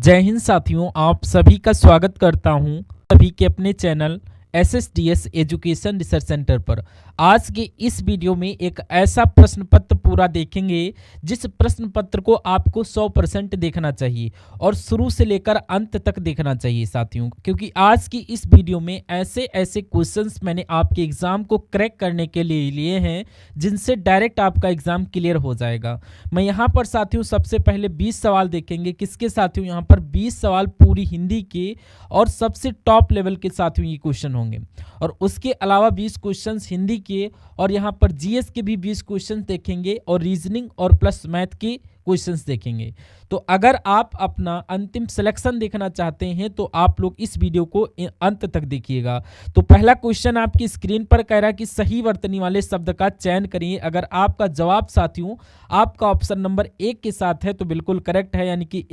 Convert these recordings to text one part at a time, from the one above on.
जय हिंद साथियों, आप सभी का स्वागत करता हूं सभी के अपने channel SSDS education research centre पर। आज के इस वीडियो में एक ऐसा प्रश्न पत्र पूरा देखेंगे जिस प्रश्न पत्र को आपको 100% देखना चाहिए और शुरू से लेकर अंत तक देखना चाहिए साथियों, क्योंकि आज की इस वीडियो में ऐसे ऐसे क्वेश्चंस मैंने आपके एग्जाम को क्रैक करने के लिए लिए हैं जिनसे डायरेक्ट आपका एग्जाम क्लियर हो जाएगा। मैं यहाँ पर साथियों सबसे पहले 20 सवाल देखेंगे। किसके साथियों? यहाँ पर 20 सवाल पूरी हिंदी के और सबसे टॉप लेवल के साथियों ये क्वेश्चन होंगे, और उसके अलावा 20 क्वेश्चंस हिंदी के, और यहाँ पर जीएस के भी 20 क्वेश्चंस देखेंगे और रीजनिंग और प्लस मैथ के क्वेश्चंस देखेंगे। तो अगर आप अपना अंतिम सिलेक्शन देखना चाहते हैं तो आप लोग इस वीडियो को अंत तक देखिएगा। तो पहला क्वेश्चन आपकी स्क्रीन पर कह रहा है कि सही वर्तनी वाले शब्द का चयन करिए। अगर आपका जवाब साथियों आपका ऑप्शन नंबर 1 के साथ है तो बिल्कुल करेक्ट है, यानी कि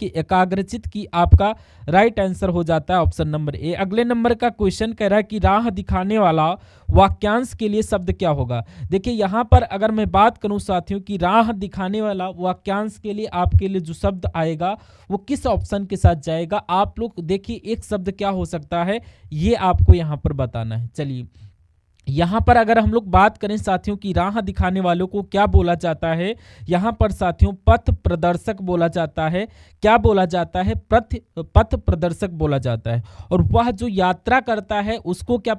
एकाग्रचित की आपका राइट आंसर हो जाता है ऑप्शन नंबर ए। अगले नंबर का क्वेश्चन कह रहा है कि राह दिखाने वाला वाक्यांश के लिए शब्द क्या होगा। देखिए यहाँ पर अगर मैं बात करूं साथियों कि राह दिखाने वाला वाक्यांश के लिए आपके लिए जो शब्द आएगा वो किस ऑप्शन के साथ जाएगा, आप लोग देखिए एक शब्द क्या हो सकता है ये आपको यहाँ पर बताना है। चलिए यहाँ पर अगर हम लोग बात करें साथियों की राह दिखाने वालों को क्या बोला जाता है, यहाँ पर साथियों पथ प्रदर्शक बोला जाता है। क्या बोला जाता है? पथ प्रदर्शक बोला जाता है। और वह जो यात्रा करता है उसको क्या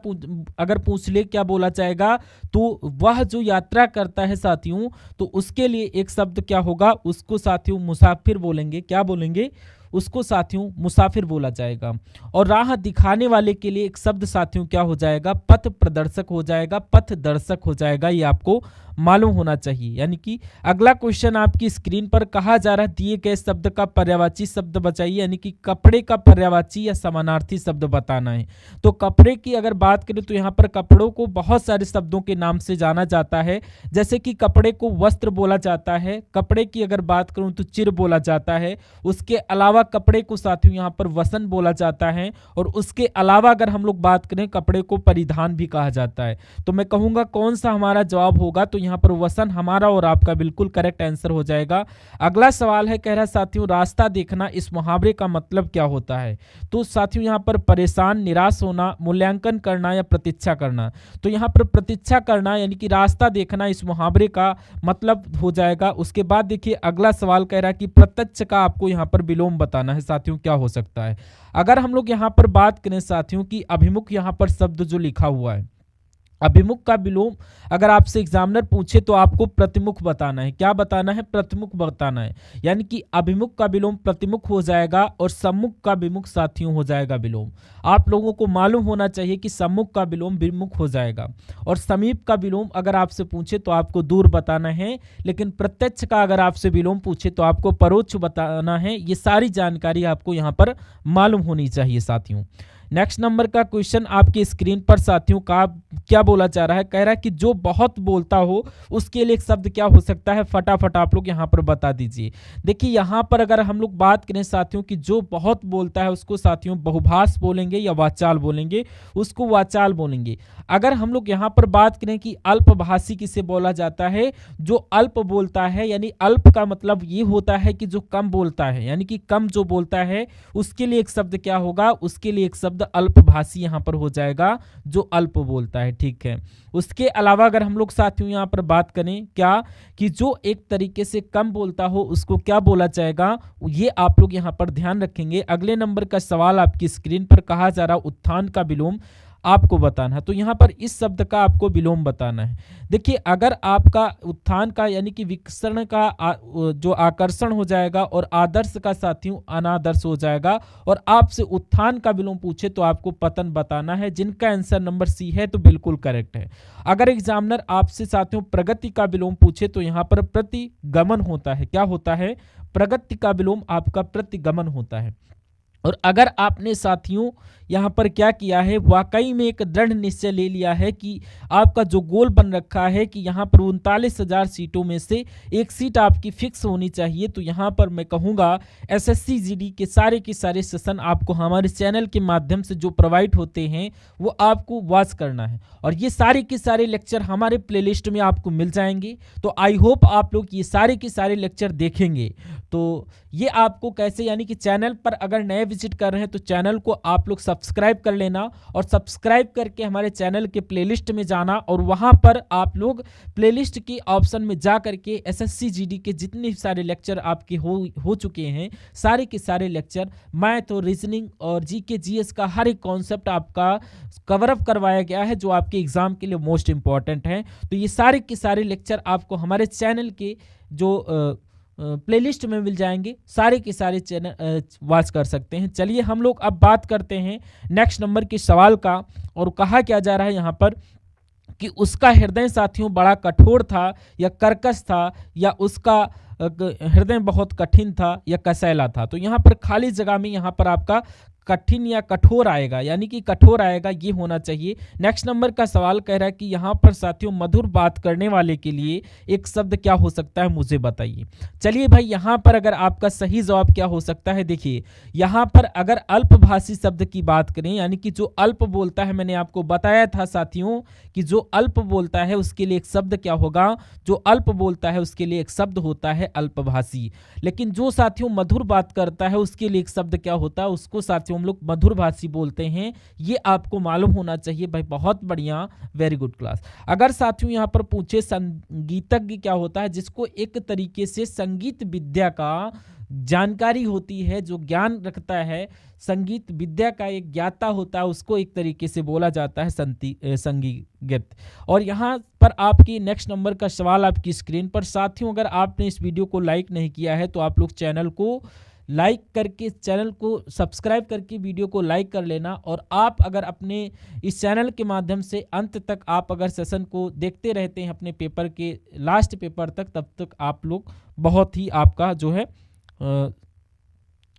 अगर पूछ ले क्या बोला जाएगा, तो वह जो यात्रा करता है साथियों तो उसके लिए एक शब्द क्या होगा, उसको साथियों मुसाफिर बोलेंगे। क्या बोलेंगे? उसको साथियों मुसाफिर बोला जाएगा। और राह दिखाने वाले के लिए एक शब्द साथियों क्या हो जाएगा? पथ प्रदर्शक हो जाएगा, पथ दर्शक हो जाएगा। ये आपको मालूम होना चाहिए। यानी कि अगला क्वेश्चन आपकी स्क्रीन पर कहा जा रहा है दिए गए शब्द का पर्यायवाची शब्द बताइए, यानी कि कपड़े का पर्यायवाची या समानार्थी शब्द बताना है। तो कपड़े की अगर बात करें तो यहाँ पर कपड़ों को बहुत सारे शब्दों के नाम से जाना जाता है, जैसे कि कपड़े को वस्त्र बोला जाता है। कपड़े की अगर बात करूँ तो चिर बोला जाता है। उसके अलावा कपड़े को साथियों यहाँ पर वसन बोला जाता है। और उसके अलावा अगर हम लोग बात करें कपड़े को परिधान भी कहा जाता है। तो मैं कहूँगा कौन सा हमारा जवाब होगा, तो यहाँ पर वसन हमारा और आपका बिल्कुल करेक्ट आंसर हो जाएगा। अगला सवाल है, कह रहा है साथियों रास्ता देखना इस मुहावरे का मतलब क्या होता है। तो साथियों यहाँ पर परेशान, निराश होना, मूल्यांकन करना या प्रतीक्षा करना। तो यहाँ पर प्रतीक्षा करना यानी कि रास्ता देखना इस मुहावरे का मतलब हो जाएगा। उसके बाद देखिए अगला सवाल कह रहा है कि प्रत्यक्ष का आपको यहाँ पर विलोम बताना है साथियों क्या हो सकता है। अगर हम लोग यहाँ पर बात करें साथियों की अभिमुख, यहाँ पर शब्द जो लिखा हुआ है अभिमुख का विलोम अगर आपसे एग्जामिनर पूछे तो आपको प्रतिमुख बताना है। क्या बताना है? प्रतिमुख बताना है। यानी कि अभिमुख का विलोम प्रतिमुख हो जाएगा और सम्मुख का विमुख साथियों हो जाएगा विलोम। आप लोगों को मालूम होना चाहिए कि सम्मुख का विलोम विमुख हो जाएगा, और समीप का विलोम अगर आपसे पूछे तो आपको दूर बताना है, लेकिन प्रत्यक्ष का अगर आपसे विलोम पूछे तो आपको परोक्ष बताना है। ये सारी जानकारी आपको यहाँ पर मालूम होनी चाहिए साथियों। नेक्स्ट नंबर का क्वेश्चन आपकी स्क्रीन पर साथियों का क्या बोला जा रहा है, कह रहा है कि जो बहुत बोलता हो उसके लिए एक शब्द क्या हो सकता है, फटाफट आप लोग यहाँ पर बता दीजिए। देखिए यहाँ पर अगर हम लोग बात करें साथियों कि जो बहुत बोलता है उसको साथियों बहुभाष बोलेंगे या वाचाल बोलेंगे, उसको वाचाल बोलेंगे। अगर हम लोग यहाँ पर बात करें कि अल्पभाषी किसे बोला जाता है, जो अल्प बोलता है, यानी अल्प का मतलब ये होता है कि जो कम बोलता है, यानी कि कम जो बोलता है उसके लिए एक शब्द क्या होगा, उसके लिए एक शब्द अल्पभाषी यहाँ पर हो जाएगा, जो अल्प बोलता है। ठीक है। उसके अलावा अगर हम लोग साथियों यहाँ पर बात करें क्या कि जो एक तरीके से कम बोलता हो उसको क्या बोला जाएगा, ये आप लोग यहाँ पर ध्यान रखेंगे। अगले नंबर का सवाल आपकी स्क्रीन पर कहा जा रहा उत्थान का विलोम आपको बताना है। तो यहाँ पर इस शब्द का आपको विलोम बताना है। देखिए अगर आपका उत्थान का यानी कि विकर्ण का जो आकर्षण हो जाएगा और आदर्श का साथियों अनादर्श हो जाएगा, और आपसे उत्थान का विलोम पूछे तो आपको पतन बताना है, जिनका आंसर नंबर सी है तो बिल्कुल करेक्ट है। अगर एग्जामिनर आपसे साथियों प्रगति का विलोम पूछे तो यहाँ पर प्रतिगमन होता है। क्या होता है? प्रगति का विलोम आपका प्रतिगमन होता है। और अगर आपने साथियों यहाँ पर क्या किया है, वाकई में एक दृढ़ निश्चय ले लिया है कि आपका जो गोल बन रखा है कि यहाँ पर 39,000 सीटों में से एक सीट आपकी फिक्स होनी चाहिए, तो यहाँ पर मैं कहूँगा एसएससी जीडी के सारे सेशन आपको हमारे चैनल के माध्यम से जो प्रोवाइड होते हैं वो आपको वॉच करना है, और ये सारे के सारे लेक्चर हमारे प्लेलिस्ट में आपको मिल जाएंगे। तो आई होप आप लोग ये सारे के सारे लेक्चर देखेंगे। तो ये आपको कैसे, यानी कि चैनल पर अगर नए विजिट कर रहे हैं तो चैनल को आप लोग सब्सक्राइब कर लेना, और सब्सक्राइब करके हमारे चैनल के प्लेलिस्ट में जाना, और वहां पर आप लोग प्लेलिस्ट के ऑप्शन में जा करके एसएससी जीडी के जितने सारे लेक्चर आपके हो चुके हैं, सारे के सारे लेक्चर, मैथ और रीजनिंग और जीके जीएस का हर एक कॉन्सेप्ट आपका कवर अप करवाया गया है जो आपके एग्जाम के लिए मोस्ट इंपॉर्टेंट है। तो ये सारे के सारे लेक्चर आपको हमारे चैनल के जो प्लेलिस्ट में मिल जाएंगे, सारे के सारे चैनल वॉच कर सकते हैं। चलिए हम लोग अब बात करते हैं नेक्स्ट नंबर के सवाल का, और कहा क्या जा रहा है यहाँ पर कि उसका हृदय साथियों बड़ा कठोर था या कर्कश था, या उसका हृदय बहुत कठिन था या कसैला था। तो यहाँ पर खाली जगह में यहाँ पर आपका कठिन या कठोर आएगा, यानी कि कठोर आएगा, ये होना चाहिए। नेक्स्ट नंबर का सवाल कह रहा है कि यहाँ पर साथियों मधुर बात करने वाले के लिए एक शब्द क्या हो सकता है, मुझे बताइए। चलिए भाई, यहाँ पर अगर आपका सही जवाब क्या हो सकता है, देखिए यहाँ पर अगर अल्पभाषी शब्द की बात करें, यानी कि जो अल्प बोलता है, मैंने आपको बताया था साथियों कि जो अल्प बोलता है उसके लिए एक शब्द क्या होगा, जो अल्प बोलता है उसके लिए एक शब्द होता है अल्पभाषी। लेकिन जो साथियों मधुर बात करता है उसके लिए एक शब्द क्या होता है, उसको साथियों हम लोग मधुर भाषी बोलते हैं। ये आपको मालूम होना चाहिए भाई, बहुत बढ़िया, वेरी गुड क्लास। अगर साथियों यहाँ पर पूछे संगीतज्ञ क्या होता है, जिसको एक तरीके से संगीत विद्या का जानकारी होती है, जो ज्ञान रखता है, संगीत विद्या का एक ज्ञाता होता है, उसको एक तरीके से बोला जाता है संगीत। और यहाँ पर आपकी नेक्स्ट नंबर का सवाल आपकी स्क्रीन पर। साथियों अगर आपने इस वीडियो को लाइक नहीं किया है तो आप लोग चैनल को लाइक करके, चैनल को सब्सक्राइब करके वीडियो को लाइक कर लेना। और आप अगर अपने इस चैनल के माध्यम से अंत तक आप अगर सेशन को देखते रहते हैं अपने पेपर के लास्ट पेपर तक, तब तक आप लोग बहुत ही आपका जो है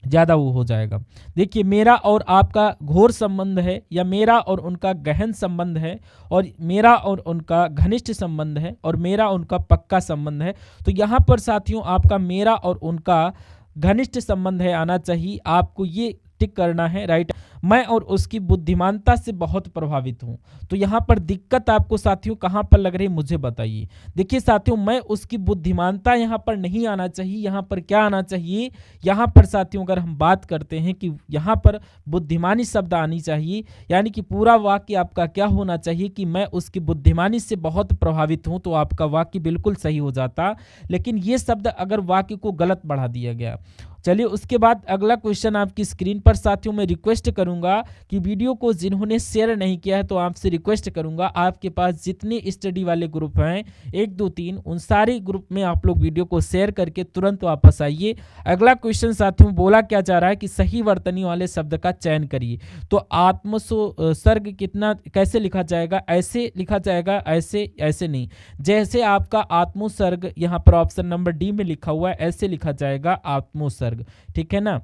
ज़्यादा वो हो जाएगा। देखिए मेरा और आपका घोर संबंध है, या मेरा और उनका गहन संबंध है, और मेरा और उनका घनिष्ठ संबंध है, और मेरा उनका पक्का संबंध है। तो यहाँ पर साथियों आपका मेरा और उनका घनिष्ठ संबंध है आना चाहिए, आपको ये टिक करना है, राइट। मैं और उसकी बुद्धिमानता से बहुत प्रभावित हूँ। तो यहाँ पर दिक्कत आपको साथियों कहाँ पर लग रही है, मुझे बताइए। देखिए साथियों, मैं उसकी बुद्धिमानता यहाँ पर नहीं आना चाहिए, यहाँ पर क्या आना चाहिए, यहाँ पर साथियों अगर हम बात करते हैं कि यहाँ पर बुद्धिमानी शब्द आनी चाहिए, यानी कि पूरा वाक्य आपका क्या होना चाहिए कि मैं उसकी बुद्धिमानी से बहुत प्रभावित हूँ, तो आपका वाक्य बिल्कुल सही हो जाता। लेकिन ये शब्द अगर वाक्य को गलत बढ़ा दिया गया। चलिए उसके बाद अगला क्वेश्चन आपकी स्क्रीन पर। साथियों मैं रिक्वेस्ट करूंगा कि वीडियो को जिन्होंने शेयर नहीं किया है तो आपसे रिक्वेस्ट करूंगा, आपके पास जितने स्टडी वाले ग्रुप हैं 1 2 3, उन सारे ग्रुप में आप लोग वीडियो को शेयर करके तुरंत वापस आइए। अगला क्वेश्चन साथियों बोला क्या जा रहा है कि सही वर्तनी वाले शब्द का चयन करिए। तो आत्मसर्ग कितना कैसे लिखा जाएगा, ऐसे लिखा जाएगा, ऐसे नहीं, जैसे आपका आत्मोसर्ग यहाँ पर ऑप्शन नंबर डी में लिखा हुआ है, ऐसे लिखा जाएगा आत्मोसर्ग, ठीक है ना।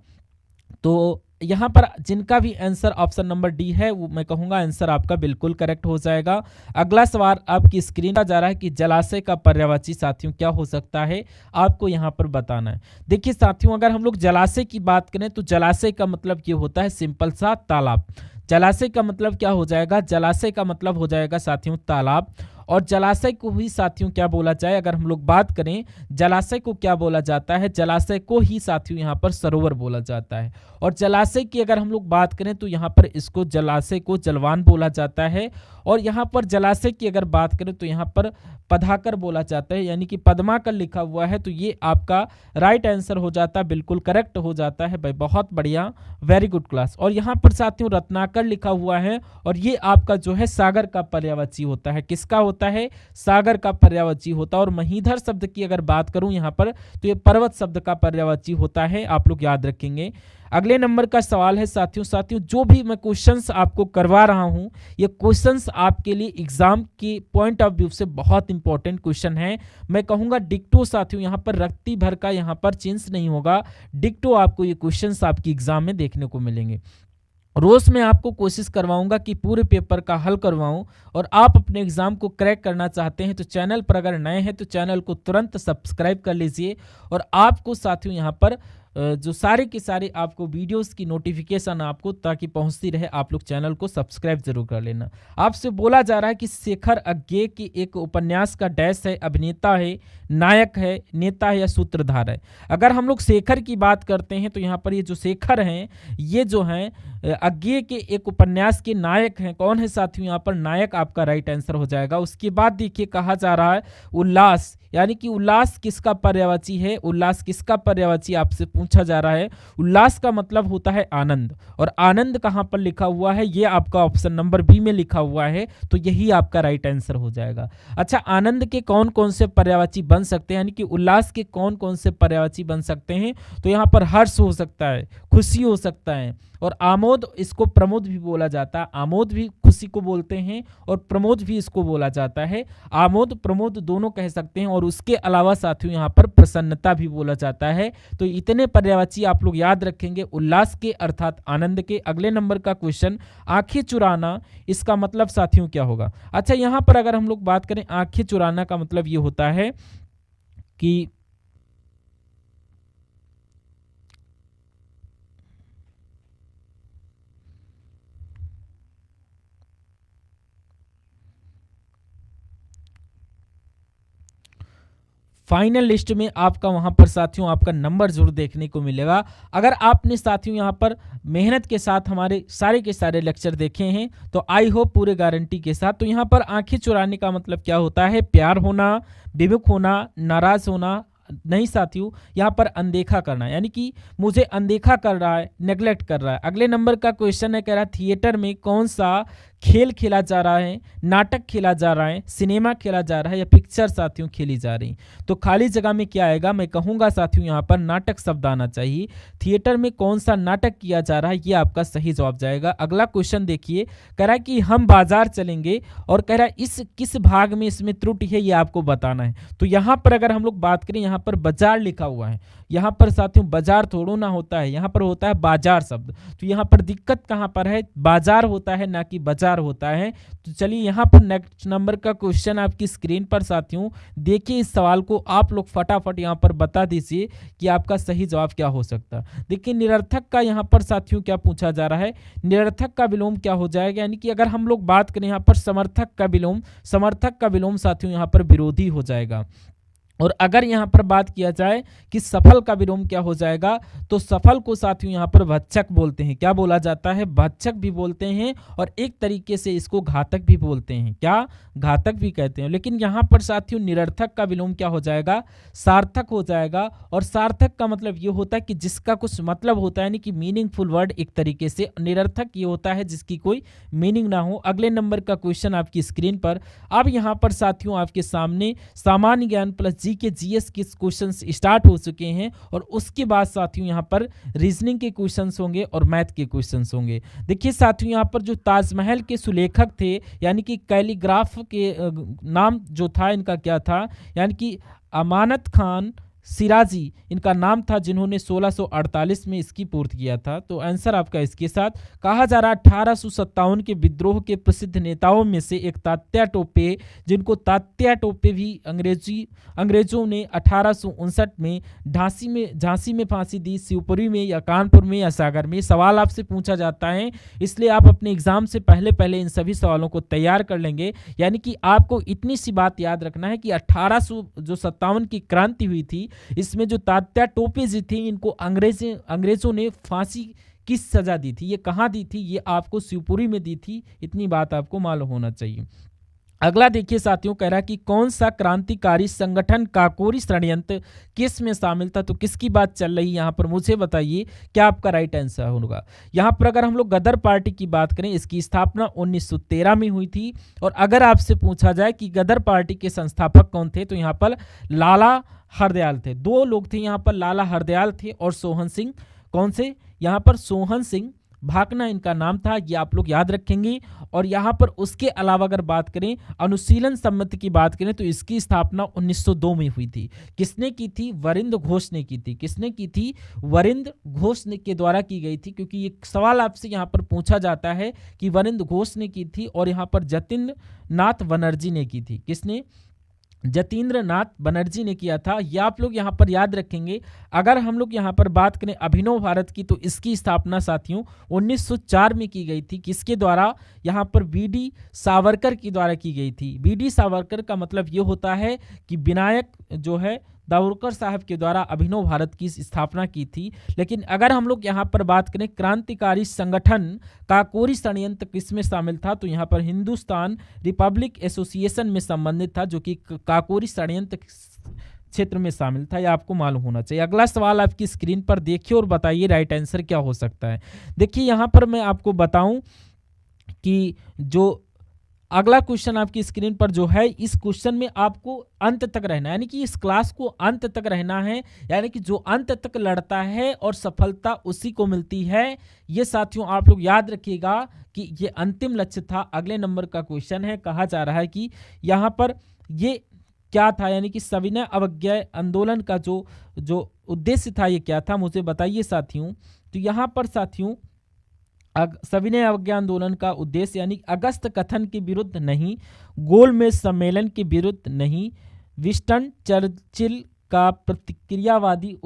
तो यहाँ पर जिनका भी आंसर ऑप्शन नंबर डी है वो मैं कहूँगा आंसर आपका बिल्कुल करेक्ट हो जाएगा। अगला सवाल आपकी स्क्रीन पर जा रहा है कि जलाशय का पर्यायवाची साथियों क्या हो सकता है, आपको यहाँ पर बताना है। देखिए साथियों अगर हम लोग जलाशय की बात करें तो जलाशय का मतलब ये होता है सिंपल सा तालाब। जलाशय का मतलब क्या हो जाएगा, जलाशय का मतलब हो जाएगा साथियों तालाब। और जलाशय को ही साथियों क्या बोला जाए, अगर हम लोग बात करें जलाशय को क्या बोला जाता है, जलाशय को ही साथियों यहाँ पर सरोवर बोला जाता है। और जलाशय की अगर हम लोग बात करें तो यहाँ पर इसको जलाशय को जलवान बोला जाता है। और यहाँ पर जलाशय की अगर बात करें तो यहाँ पर पधाकर बोला जाता है, यानी कि पद्माकर लिखा हुआ है। तो ये आपका राइट आंसर हो जाता है, बिल्कुल करेक्ट हो जाता है भाई, बहुत बढ़िया, वेरी गुड क्लास। और यहाँ पर साथियों रत्नाकर लिखा हुआ है, और ये आपका जो है सागर का पर्यायवाची होता है। किसका होता है, सागर का पर्यायवाची होता है। और महीधर शब्द की अगर बात करूं यहाँ पर तो ये पर्वत शब्द का पर्यायवाची होता है, आप लोग याद रखेंगे। अगले नंबर का सवाल है साथियों, जो भी मैं क्वेश्चंस आपको करवा रहा हूं, ये क्वेश्चंस आपके लिए एग्जाम के पॉइंट ऑफ व्यू से बहुत इंपॉर्टेंट क्वेश्चन है। मैं कहूंगा डिक्टो साथियों, यहाँ पर रत्ती भर का यहाँ पर चेंज नहीं होगा, डिक्टो आपको ये क्वेश्चंस आपकी एग्जाम में देखने को मिलेंगे। रोज मैं आपको कोशिश करवाऊंगा कि पूरे पेपर का हल करवाऊं। और आप अपने एग्जाम को क्रैक करना चाहते हैं तो चैनल पर अगर नए हैं तो चैनल को तुरंत सब्सक्राइब कर लीजिए। और आपको साथियों यहाँ पर जो सारे के सारे आपको वीडियोस की नोटिफिकेशन आपको ताकि पहुंचती रहे, आप लोग चैनल को सब्सक्राइब जरूर कर लेना। आपसे बोला जा रहा है कि शेखर अज्ञे की एक उपन्यास का डैश है, अभिनेता है, नायक है, नेता है या सूत्रधार है। अगर हम लोग शेखर की बात करते हैं तो यहाँ पर ये जो शेखर हैं ये जो हैं अज्ञे के एक उपन्यास के नायक हैं। कौन है साथियों, यहाँ पर नायक आपका राइट आंसर हो जाएगा। उसके बाद देखिए कहा जा रहा है उल्लास, यानी कि उल्लास किसका पर्यायवाची है, उल्लास किसका पर्यायवाची आपसे पूछा जा रहा है। उल्लास का मतलब होता है आनंद, और आनंद कहाँ पर लिखा हुआ है, ये आपका ऑप्शन नंबर बी में लिखा हुआ है, तो यही आपका राइट आंसर हो जाएगा। अच्छा, आनंद के कौन कौन से पर्यायवाची बन सकते हैं, यानी कि उल्लास के कौन कौन से पर्यायवाची बन सकते हैं, तो यहाँ पर हर्ष हो सकता है, खुशी हो सकता है, और आमोद, इसको प्रमोद भी बोला जाता है। आमोद भी खुशी को बोलते हैं और प्रमोद भी इसको बोला जाता है। आमोद प्रमोद दोनों कह सकते हैं। और उसके अलावा साथियों यहाँ पर प्रसन्नता भी बोला जाता है। तो इतने पर्यायवाची आप लोग याद रखेंगे उल्लास के अर्थात आनंद के। अगले नंबर का क्वेश्चन, आंखें चुराना, इसका मतलब साथियों क्या होगा। अच्छा, यहाँ पर अगर हम लोग बात करें आंखें चुराना का मतलब ये होता है कि फाइनल लिस्ट में आपका वहां पर साथियों आपका नंबर जरूर देखने को मिलेगा। अगर आपने साथियों यहां पर मेहनत के साथ हमारे सारे के सारे लेक्चर देखे हैं तो आई होप पूरे गारंटी के साथ। तो यहां पर आंखें चुराने का मतलब क्या होता है, प्यार होना, विमुख होना, नाराज होना नहीं साथियों, यहाँ पर अनदेखा करना, यानी कि मुझे अनदेखा कर रहा है, नेग्लेक्ट कर रहा है। अगले नंबर का क्वेश्चन है, कह रहा है थिएटर में कौन सा खेल खेला जा रहा है, नाटक खेला जा रहा है, सिनेमा खेला जा रहा है या पिक्चर साथियों खेली जा रही। तो खाली जगह में क्या आएगा, मैं कहूंगा साथियों यहाँ पर नाटक शब्द आना चाहिए। थिएटर में कौन सा नाटक किया जा रहा है, ये आपका सही जवाब जाएगा। अगला क्वेश्चन देखिए, कह रहा है कि हम बाजार चलेंगे और कह रहा है इस किस भाग में इसमें त्रुटि है, ये आपको बताना है। तो यहाँ पर अगर हम लोग बात करें, यहाँ पर बाजार लिखा हुआ है, यहाँ पर साथियों बाजार थोड़ो ना होता है, यहाँ पर होता है बाजार शब्द। तो यहाँ पर दिक्कत कहाँ पर है, बाजार होता है ना कि बाजार होता है। तो चलिए यहाँ पर नेक्स्ट नंबर का क्वेश्चन आपकी स्क्रीन पर साथियों देखिए, इस सवाल को आप लोग फटाफट यहाँ पर बता दीजिए कि आपका सही जवाब क्या हो सकता है। देखिए निरर्थक का यहाँ पर साथियों क्या पूछा जा रहा है, निरर्थक का विलोम क्या हो जाएगा, यानी कि अगर हम लोग बात करें यहाँ पर समर्थक का विलोम, समर्थक का विलोम साथियों यहाँ पर विरोधी हो जाएगा। और अगर यहाँ पर बात किया जाए कि सफल का विलोम क्या हो जाएगा, तो सफल को साथियों यहाँ पर भक्षक बोलते हैं। क्या बोला जाता है, भक्षक भी बोलते हैं, और एक तरीके से इसको घातक भी बोलते हैं। क्या, घातक भी कहते हैं। लेकिन यहाँ पर साथियों निरर्थक का विलोम क्या हो जाएगा, सार्थक हो जाएगा। और सार्थक का मतलब ये होता है कि जिसका कुछ मतलब होता है, यानी कि मीनिंगफुल वर्ड एक तरीके से। निरर्थक ये होता है जिसकी कोई मीनिंग ना हो। अगले नंबर का क्वेश्चन आपकी स्क्रीन पर। अब यहाँ पर साथियों आपके सामने सामान्य ज्ञान प्लस जी के जीएस के क्वेश्चंस स्टार्ट हो चुके हैं, और उसके बाद साथियों यहाँ पर रीजनिंग के क्वेश्चंस होंगे और मैथ के क्वेश्चंस होंगे। देखिए साथियों यहाँ पर जो ताजमहल के सुलेखक थे, यानी कि कैलीग्राफ के नाम जो था इनका क्या था, यानी कि अमानत खान सिराजी इनका नाम था, जिन्होंने 1648 में इसकी पूर्ति किया था। तो आंसर आपका इसके साथ। कहा जा रहा 1857 के विद्रोह के प्रसिद्ध नेताओं में से एक तात्या टोपे, जिनको तात्या टोपे भी अंग्रेजों ने 1859 में झांसी में फांसी दी, शिवपुरी में या कानपुर में या सागर में। सवाल आपसे पूछा जाता है, इसलिए आप अपने एग्जाम से पहले इन सभी सवालों को तैयार कर लेंगे। यानी कि आपको इतनी सी बात याद रखना है कि 1857 की क्रांति हुई थी, इसमें जो तात्या टोपे जी थे इनको अंग्रेजों ने फांसी की सजा दी थी। ये कहाँ दी थी, ये आपको शिवपुरी में दी थी। इतनी बात आपको मालूम होना चाहिए। अगला देखिए साथियों, कह रहा है कि कौन सा क्रांतिकारी संगठन काकोरी षड्यंत्र किस में शामिल था। तो किसकी बात चल रही है यहाँ पर, मुझे बताइए क्या आपका राइट आंसर होगा। यहाँ पर अगर हम लोग गदर पार्टी की बात करें, इसकी स्थापना 1913 में हुई थी। और अगर आपसे पूछा जाए कि गदर पार्टी के संस्थापक कौन थे, तो यहाँ पर लाला हरदयाल थे। दो लोग थे यहाँ पर, लाला हरदयाल थे और सोहन सिंह। कौन से, यहाँ पर सोहन सिंह भाकना इनका नाम था, ये आप लोग याद रखेंगे। और यहाँ पर उसके अलावा अगर बात करें अनुशीलन समिति की बात करें, तो इसकी स्थापना 1902 में हुई थी। किसने की थी, वरिंद्र घोष ने की थी। किसने की थी, वरिंद्र घोष ने के द्वारा की गई थी। क्योंकि ये सवाल आपसे यहाँ पर पूछा जाता है कि वरिंद्र घोष ने की थी और यहाँ पर जतिन नाथ बनर्जी ने की थी। किसने, जतीन्द्र नाथ बनर्जी ने किया था। ये आप लोग यहाँ पर याद रखेंगे। अगर हम लोग यहाँ पर बात करें अभिनव भारत की, तो इसकी स्थापना साथियों 1904 में की गई थी। किसके द्वारा, यहाँ पर वीडी सावरकर के द्वारा की गई थी। वीडी सावरकर का मतलब ये होता है कि विनायक जो है दावरकर साहब के द्वारा अभिनव भारत की स्थापना की थी। लेकिन अगर हम लोग यहाँ पर बात करें क्रांतिकारी संगठन काकोरी षड्यंत्र किस में शामिल था, तो यहाँ पर हिंदुस्तान रिपब्लिक एसोसिएशन में संबंधित था, जो कि काकोरी षड्यंत्र क्षेत्र में शामिल था। यह आपको मालूम होना चाहिए। अगला सवाल आपकी स्क्रीन पर देखिए और बताइए राइट आंसर क्या हो सकता है। देखिए यहाँ पर मैं आपको बताऊं कि जो अगला क्वेश्चन आपकी स्क्रीन पर जो है, इस क्वेश्चन में आपको अंत तक रहना है, यानी कि इस क्लास को अंत तक रहना है। यानी कि जो अंत तक लड़ता है और सफलता उसी को मिलती है। ये साथियों आप लोग याद रखिएगा कि ये अंतिम लक्ष्य था। अगले नंबर का क्वेश्चन है, कहा जा रहा है कि यहाँ पर ये क्या था, यानी कि सविनय अवज्ञा आंदोलन का जो उद्देश्य था, ये क्या था, मुझे बताइए साथियों। तो यहाँ पर साथियों सविनय अवज्ञा आंदोलन का उद्देश्य यानी अगस्त कथन के विरुद्ध नहीं, गोलमेज सम्मेलन के विरुद्ध नहीं, विंस्टन चर्चिल का प्रतिक्रियावादी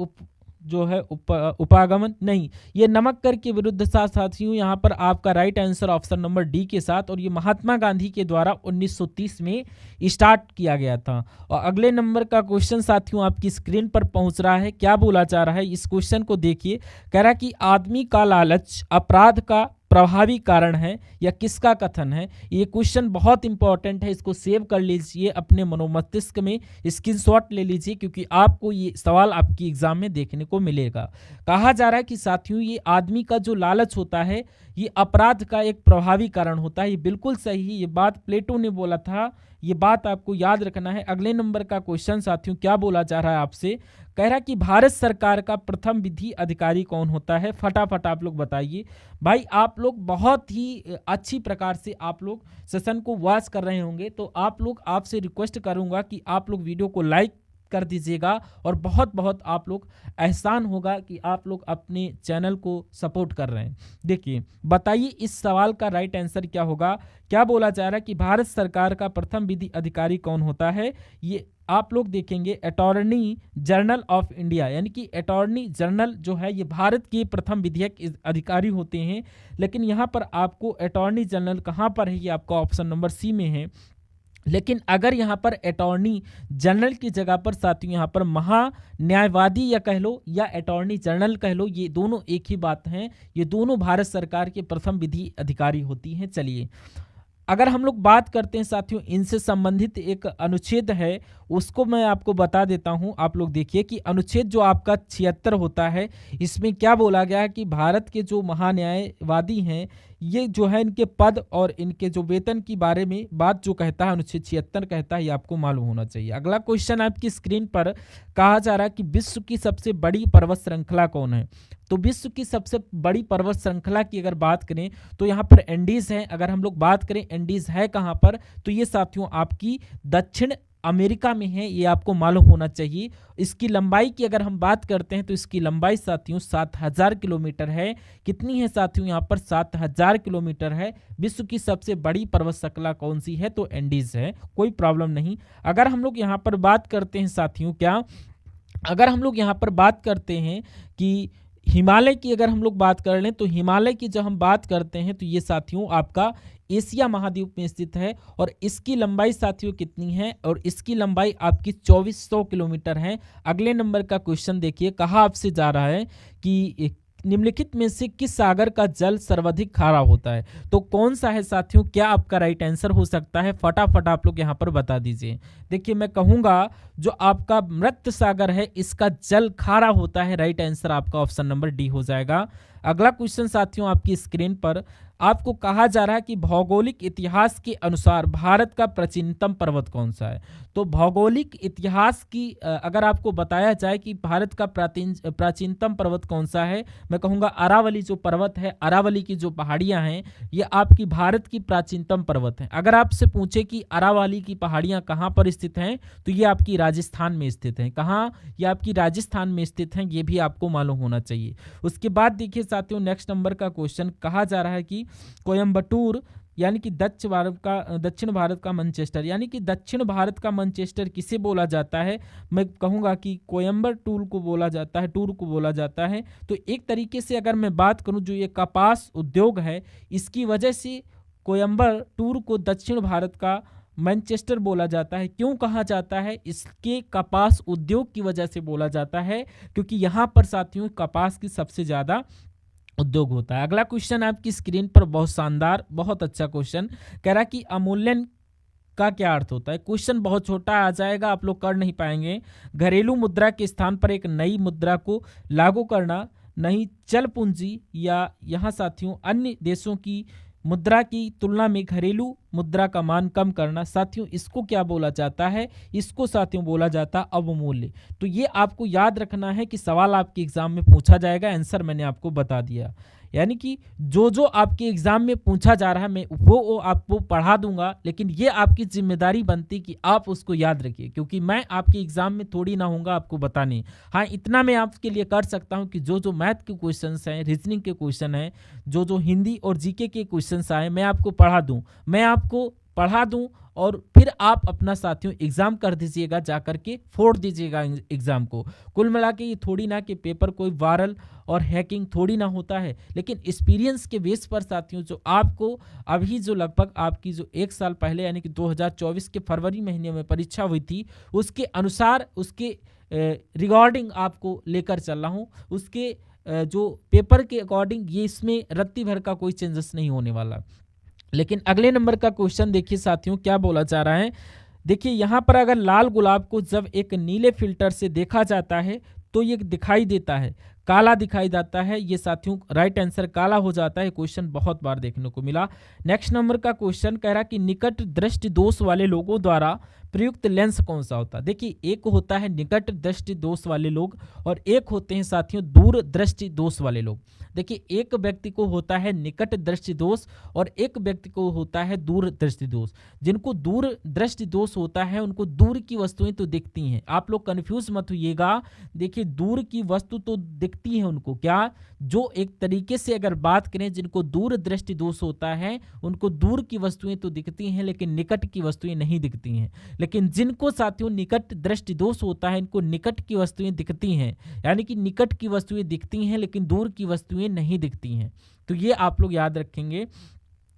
उपागमन नहीं, ये नमक कर के विरुद्ध साथियों यहाँ पर आपका right answer option number D के साथ। और ये महात्मा गांधी के द्वारा 1930 में स्टार्ट किया गया था। और अगले नंबर का क्वेश्चन साथियों आपकी स्क्रीन पर पहुंच रहा है। क्या बोला जा रहा है, इस क्वेश्चन को देखिए। कह रहा है कि आदमी का लालच अपराध का प्रभावी कारण है, या किसका कथन है। ये क्वेश्चन बहुत इंपॉर्टेंट है, इसको सेव कर लीजिए अपने मनोमस्तिष्क में, स्क्रीनशॉट ले लीजिए, क्योंकि आपको ये सवाल आपकी एग्जाम में देखने को मिलेगा। कहा जा रहा है कि साथियों ये आदमी का जो लालच होता है, ये अपराध का एक प्रभावी कारण होता है। ये बिल्कुल सही, ये बात प्लेटो ने बोला था, ये बात आपको याद रखना है। अगले नंबर का क्वेश्चन साथियों क्या बोला जा रहा है आपसे, कह रहा है कि भारत सरकार का प्रथम विधि अधिकारी कौन होता है। फटाफट आप लोग बताइए। भाई आप लोग बहुत ही अच्छी प्रकार से आप लोग सेशन को वॉच कर रहे होंगे, तो आप लोग, आपसे रिक्वेस्ट करूंगा कि आप लोग वीडियो को लाइक कर दीजिएगा और बहुत बहुत आप लोग एहसान होगा कि आप लोग अपने चैनल को सपोर्ट कर रहे हैं। देखिए बताइए इस सवाल का राइट आंसर क्या होगा। क्या बोला जा रहा है कि भारत सरकार का प्रथम विधि अधिकारी कौन होता है। ये आप लोग देखेंगे अटॉर्नी जनरल ऑफ इंडिया, यानी कि अटॉर्नी जनरल जो है ये भारत के प्रथम विधियक अधिकारी होते हैं। लेकिन यहाँ पर आपको अटॉर्नी जनरल कहाँ पर है, ये आपका ऑप्शन नंबर सी में है। लेकिन अगर यहाँ पर अटॉर्नी जनरल की जगह पर साथियों यहाँ पर महान्यायवादी या कह लो या अटॉर्नी जनरल कह लो, ये दोनों एक ही बात हैं। ये दोनों भारत सरकार के प्रथम विधि अधिकारी होती हैं। चलिए अगर हम लोग बात करते हैं साथियों, इनसे संबंधित एक अनुच्छेद है, उसको मैं आपको बता देता हूं। आप लोग देखिए कि अनुच्छेद जो आपका 76 होता है, इसमें क्या बोला गया है कि भारत के जो महान्यायवादी हैं, ये जो है इनके पद और इनके जो वेतन की बारे में बात जो कहता है अनुच्छेद 76 कहता है, ये आपको मालूम होना चाहिए। अगला क्वेश्चन आपकी स्क्रीन पर कहा जा रहा है कि विश्व की सबसे बड़ी पर्वत श्रृंखला कौन है। तो विश्व की सबसे बड़ी पर्वत श्रृंखला की अगर बात करें तो यहाँ पर एंडीज है। अगर हम लोग बात करें एंडीज है कहाँ पर, तो ये साथियों आपकी दक्षिण अमेरिका में है, ये आपको मालूम होना चाहिए। इसकी लंबाई की अगर हम बात करते हैं तो इसकी लंबाई साथियों 7000 किलोमीटर है। कितनी है साथियों, यहाँ पर 7000 किलोमीटर है। विश्व की सबसे बड़ी पर्वत श्रृंखला कौन सी है, तो एंडीज है, कोई प्रॉब्लम नहीं। अगर हम लोग यहाँ पर बात करते हैं साथियों, क्या अगर हम लोग यहाँ पर बात करते हैं कि हिमालय की अगर हम लोग बात कर लें, तो हिमालय की जब हम बात करते हैं तो ये साथियों आपका एशिया महाद्वीप में स्थित है। और इसकी लंबाई साथियों कितनी है, और इसकी लंबाई आपकी 2400 किलोमीटर है। अगले नंबर का क्वेश्चन देखिए, कहा आपसे जा रहा है कि निम्नलिखित में से किस सागर का जल सर्वाधिक खारा होता है? तो कौन सा है साथियों, क्या आपका राइट आंसर हो सकता है? फटाफट आप लोग यहाँ पर बता दीजिए। देखिए मैं कहूंगा जो आपका मृत सागर है इसका जल खारा होता है। राइट आंसर आपका ऑप्शन नंबर डी हो जाएगा। अगला क्वेश्चन साथियों आपकी स्क्रीन पर आपको कहा जा रहा है कि भौगोलिक इतिहास के अनुसार भारत का प्राचीनतम पर्वत कौन सा है? तो भौगोलिक इतिहास की अगर आपको बताया जाए कि भारत का प्राचीनतम पर्वत कौन सा है, मैं कहूँगा अरावली जो पर्वत है, अरावली की जो पहाड़ियाँ हैं ये आपकी भारत की प्राचीनतम पर्वत है। अगर आपसे पूछे कि अरावली की पहाड़ियाँ कहाँ पर स्थित हैं तो ये आपकी राजस्थान में स्थित हैं। कहाँ? ये आपकी राजस्थान में स्थित हैं, ये भी आपको मालूम होना चाहिए। उसके बाद देखिए साथियों नेक्स्ट नंबर का क्वेश्चन कहा जा रहा है कि कोयम्बटूर यानी कि दक्षिण भारत का मैनचेस्टर, यानी कि दक्षिण भारत का मैनचेस्टर किसे बोला जाता है? मैं कहूँगा कि कोयम्बटूर को बोला जाता है, टूर को बोला जाता है। तो एक तरीके से अगर मैं बात करूँ जो ये कपास उद्योग है इसकी वजह से कोयम्बटूर को दक्षिण भारत का मैनचेस्टर बोला जाता है। क्यों कहा जाता है? इसके कपास उद्योग की वजह से बोला जाता है क्योंकि यहाँ पर साथियों कपास की सबसे ज़्यादा उद्योग होता है। अगला क्वेश्चन आपकी स्क्रीन पर बहुत शानदार, बहुत अच्छा क्वेश्चन कह रहा है कि अवमूल्यन का क्या अर्थ होता है? क्वेश्चन बहुत छोटा आ जाएगा, आप लोग कर नहीं पाएंगे। घरेलू मुद्रा के स्थान पर एक नई मुद्रा को लागू करना, नई चल पूंजी या यहाँ साथियों अन्य देशों की मुद्रा की तुलना में घरेलू मुद्रा का मान कम करना। साथियों इसको क्या बोला जाता है? इसको साथियों बोला जाता है अवमूल्य। तो ये आपको याद रखना है कि सवाल आपके एग्जाम में पूछा जाएगा, आंसर मैंने आपको बता दिया। यानी कि जो आपके एग्जाम में पूछा जा रहा है मैं वो आपको पढ़ा दूंगा, लेकिन ये आपकी जिम्मेदारी बनती कि आप उसको याद रखिए क्योंकि मैं आपके एग्जाम में थोड़ी ना होऊंगा आपको बताने। हाँ इतना मैं आपके लिए कर सकता हूँ कि जो मैथ के क्वेश्चंस हैं, रीजनिंग के क्वेश्चन हैं, जो हिंदी और जीके के क्वेश्चंस आए मैं आपको पढ़ा दूं और फिर आप अपना साथियों एग्जाम कर दीजिएगा, जा करके फोड़ दीजिएगा एग्जाम को। कुल मिला के ये थोड़ी ना कि पेपर कोई वायरल और हैकिंग थोड़ी ना होता है, लेकिन एक्सपीरियंस के बेस पर साथियों जो आपको अभी जो लगभग आपकी जो एक साल पहले यानी कि 2024 के फरवरी महीने में परीक्षा हुई थी उसके अनुसार उसके रिगार्डिंग आपको लेकर चल रहा हूँ। उसके जो पेपर के अकॉर्डिंग ये इसमें रत्ती भर का कोई चेंजेस नहीं होने वाला। लेकिन अगले नंबर का क्वेश्चन देखिए साथियों क्या बोला जा रहा है। देखिए यहाँ पर अगर लाल गुलाब को जब एक नीले फिल्टर से देखा जाता है तो ये दिखाई देता है, काला दिखाई देता है। ये साथियों राइट आंसर काला हो जाता है। क्वेश्चन बहुत बार देखने को मिला। नेक्स्ट नंबर का क्वेश्चन कह रहा कि निकट दृष्टि दोष वाले लोगों द्वारा प्रयुक्त लेंस कौन सा होता है? देखिए एक होता है निकट दृष्टि दोष वाले लोग और एक होते हैं साथियों दूर दृष्टि दोष वाले लोग। देखिए एक व्यक्ति को होता है निकट दृष्टि दोष और एक व्यक्ति को होता है दूर दृष्टि दोष। जिनको दूर दृष्टि दोष होता है उनको दूर की वस्तुएं तो दिखती हैं, आप लोग कंफ्यूज मत होइएगा। देखिए दूर की वस्तु तो दिखती है उनको, क्या जो एक तरीके से अगर बात करें जिनको दूर दृष्टि दोष होता है उनको दूर की वस्तुएं तो दिखती हैं लेकिन निकट की वस्तुएं नहीं दिखती हैं। लेकिन जिनको साथियों निकट दृष्टि दोष होता है इनको निकट की वस्तुएं दिखती हैं, यानी कि निकट की वस्तुएं दिखती हैं लेकिन दूर की वस्तुएं नहीं दिखती हैं। तो ये आप लोग याद रखेंगे।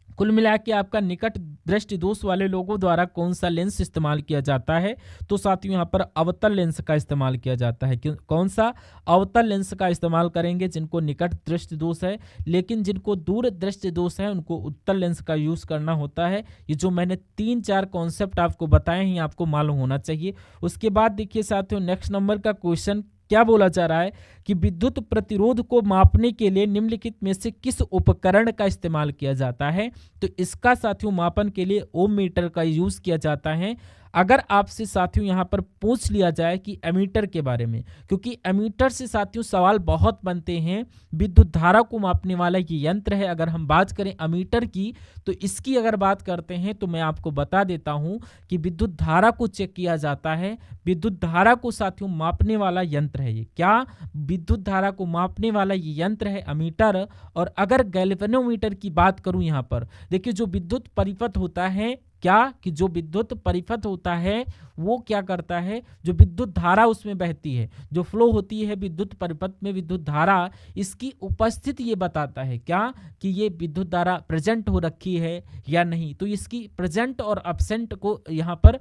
कुल मिला के आपका निकट दृष्टि दोष वाले लोगों द्वारा कौन सा लेंस इस्तेमाल किया जाता है? तो साथियों यहाँ पर अवतल लेंस का इस्तेमाल किया जाता है। कौन सा? अवतल लेंस का इस्तेमाल करेंगे जिनको निकट दृष्टि दोष है, लेकिन जिनको दूर दृष्टि दोष है उनको उत्तल लेंस का यूज करना होता है। ये जो मैंने 3-4 कॉन्सेप्ट आपको बताए हैं आपको मालूम होना चाहिए। उसके बाद देखिए साथियों नेक्स्ट नंबर का क्वेश्चन क्या बोला जा रहा है कि विद्युत प्रतिरोध को मापने के लिए निम्नलिखित में से किस उपकरण का इस्तेमाल किया जाता है? तो इसका साथियों मापन के लिए ओम मीटर का यूज किया जाता है। अगर आपसे साथियों यहाँ पर पूछ लिया जाए कि एमीटर के बारे में, क्योंकि एमीटर से साथियों सवाल बहुत बनते हैं। विद्युत धारा को मापने वाला ये यंत्र है। अगर हम बात करें एमीटर की तो इसकी अगर बात करते हैं तो मैं आपको बता देता हूँ कि विद्युत धारा को चेक किया जाता है। विद्युत धारा को साथियों मापने वाला यंत्र है ये। क्या? विद्युत धारा को मापने वाला ये यंत्र है एमीटर। और अगर गैल्वेनोमीटर की बात करूँ यहाँ पर देखिए जो विद्युत परिपथ होता है, क्या कि जो विद्युत परिपथ होता है वो क्या करता है, जो विद्युत धारा उसमें बहती है, जो फ्लो होती है विद्युत परिपथ में विद्युत धारा, इसकी उपस्थिति ये बताता है क्या कि ये विद्युत धारा प्रेजेंट हो रखी है या नहीं। तो इसकी प्रेजेंट और एब्सेंट को यहाँ पर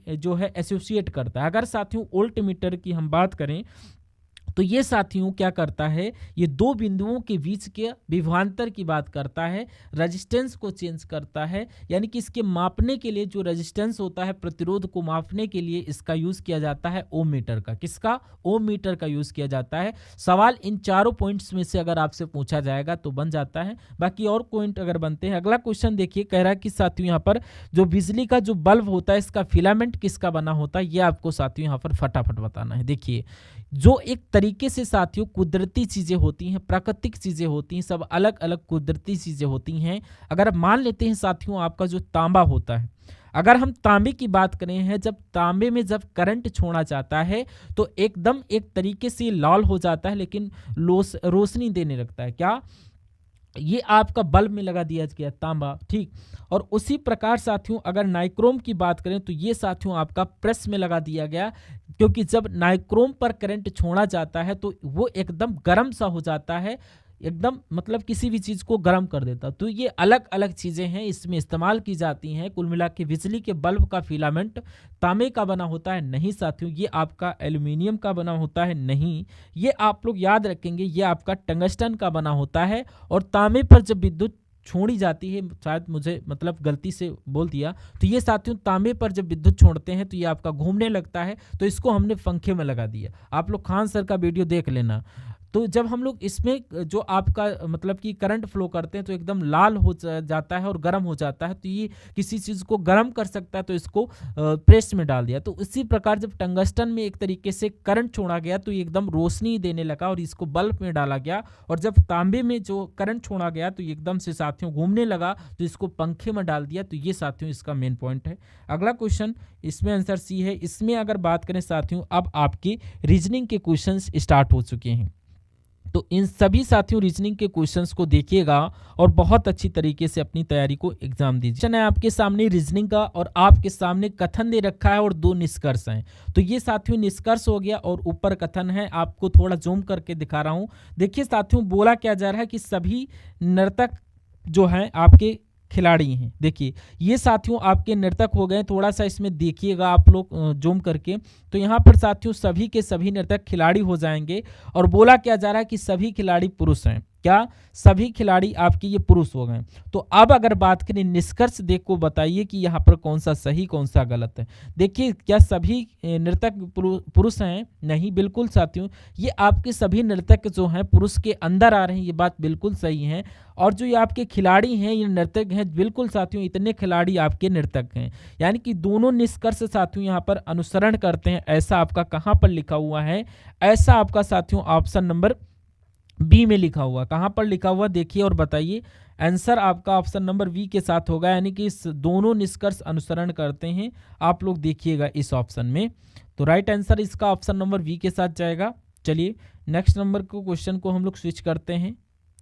जो है एसोसिएट करता है। अगर साथियों वोल्ट मीटर की हम बात करें तो ये साथियों क्या करता है, ये दो बिंदुओं के बीच के विभवांतर की बात करता है, रेजिस्टेंस को चेंज करता है, यानी कि इसके मापने के लिए जो रेजिस्टेंस होता है, प्रतिरोध को मापने के लिए इसका यूज किया जाता है ओम मीटर का। किसका? ओम मीटर का यूज किया जाता है। सवाल इन चारों पॉइंट्स में से अगर आपसे पूछा जाएगा तो बन जाता है, बाकी और पॉइंट अगर बनते हैं। अगला क्वेश्चन देखिए, कह रहा है कि साथियों यहाँ पर जो बिजली का जो बल्ब होता है इसका फिलामेंट किसका बना होता है, ये आपको साथियों यहाँ पर फटाफट बताना है। देखिए, जो एक तरीके से साथियों कुदरती चीजें होती हैं, प्राकृतिक चीजें होती हैं, सब अलग अलग कुदरती चीजें होती हैं। अगर मान लेते हैं साथियों आपका जो तांबा होता है, अगर हम तांबे की बात करें हैं, जब तांबे में जब करंट छोड़ा जाता है तो एकदम एक तरीके से लाल हो जाता है, लेकिन रोशनी देने लगता है। क्या? ये आपका बल्ब में लगा दिया गया तांबा, ठीक। और उसी प्रकार साथियों अगर नाइक्रोम की बात करें तो ये साथियों आपका प्रेस में लगा दिया गया, क्योंकि जब नाइक्रोम पर करंट छोड़ा जाता है तो वो एकदम गर्म सा हो जाता है, एकदम मतलब किसी भी चीज़ को गर्म कर देता। तो ये अलग अलग चीज़ें हैं, इसमें इस्तेमाल की जाती हैं। कुल मिला के बिजली के बल्ब का फिलामेंट तांबे का बना होता है? नहीं साथियों, ये आपका एल्यूमिनियम का बना होता है? नहीं, ये आप लोग याद रखेंगे, ये आपका टंगस्टन का बना होता है। और तांबे पर जब विद्युत छोड़ी जाती है, शायद मुझे मतलब गलती से बोल दिया, तो ये साथियों तांबे पर जब विद्युत छोड़ते हैं तो ये आपका घूमने लगता है, तो इसको हमने पंखे में लगा दिया। आप लोग खान सर का वीडियो देख लेना। तो जब हम लोग इसमें जो आपका मतलब कि करंट फ्लो करते हैं तो एकदम लाल हो जाता है और गर्म हो जाता है, तो ये किसी चीज़ को गर्म कर सकता है, तो इसको प्रेस में डाल दिया। तो इसी प्रकार जब टंगस्टन में एक तरीके से करंट छोड़ा गया तो ये एकदम रोशनी देने लगा और इसको बल्ब में डाला गया। और जब तांबे में जो करंट छोड़ा गया तो ये एकदम से साथियों घूमने लगा, तो इसको पंखे में डाल दिया। तो ये साथियों इसका मेन पॉइंट है। अगला क्वेश्चन, इसमें आंसर सी है। इसमें अगर बात करें साथियों, अब आपके रीजनिंग के क्वेश्चंस स्टार्ट हो चुके हैं, तो इन सभी साथियों रीजनिंग के क्वेश्चंस को देखिएगा और बहुत अच्छी तरीके से अपनी तैयारी को एग्जाम दीजिए। क्वेश्चन है आपके सामने रीजनिंग का और आपके सामने कथन दे रखा है और दो निष्कर्ष हैं। तो ये साथियों निष्कर्ष हो गया और ऊपर कथन है, आपको थोड़ा जूम करके दिखा रहा हूं। देखिए साथियों, बोला क्या जा रहा है कि सभी नर्तक जो हैं आपके खिलाड़ी हैं। देखिए ये साथियों आपके नर्तक हो गए, थोड़ा सा इसमें देखिएगा आप लोग जूम करके। तो यहाँ पर साथियों सभी के सभी नर्तक खिलाड़ी हो जाएंगे और बोला क्या जा रहा है कि सभी खिलाड़ी पुरुष हैं। क्या? सभी खिलाड़ी आपके ये पुरुष हो गए। तो अब अगर बात करें निष्कर्ष, देखो बताइए कि यहाँ पर कौन सा सही कौन सा गलत है। देखिए, क्या सभी नर्तक पुरुष हैं? नहीं, बिल्कुल साथियों, ये आपके सभी नर्तक जो हैं पुरुष के अंदर आ रहे हैं, ये बात बिल्कुल सही है। और जो ये आपके खिलाड़ी हैं, ये नर्तक हैं, बिल्कुल साथियों इतने खिलाड़ी आपके नर्तक हैं। यानी कि दोनों निष्कर्ष साथियों यहाँ पर अनुसरण करते हैं, ऐसा आपका कहाँ पर लिखा हुआ है? ऐसा आपका साथियों ऑप्शन नंबर बी में लिखा हुआ। कहाँ पर लिखा हुआ देखिए और बताइए। आंसर आपका ऑप्शन नंबर बी के साथ होगा, यानी कि इस दोनों निष्कर्ष अनुसरण करते हैं। आप लोग देखिएगा इस ऑप्शन में, तो राइट आंसर इसका ऑप्शन नंबर बी के साथ जाएगा। चलिए नेक्स्ट नंबर को क्वेश्चन को हम लोग स्विच करते हैं,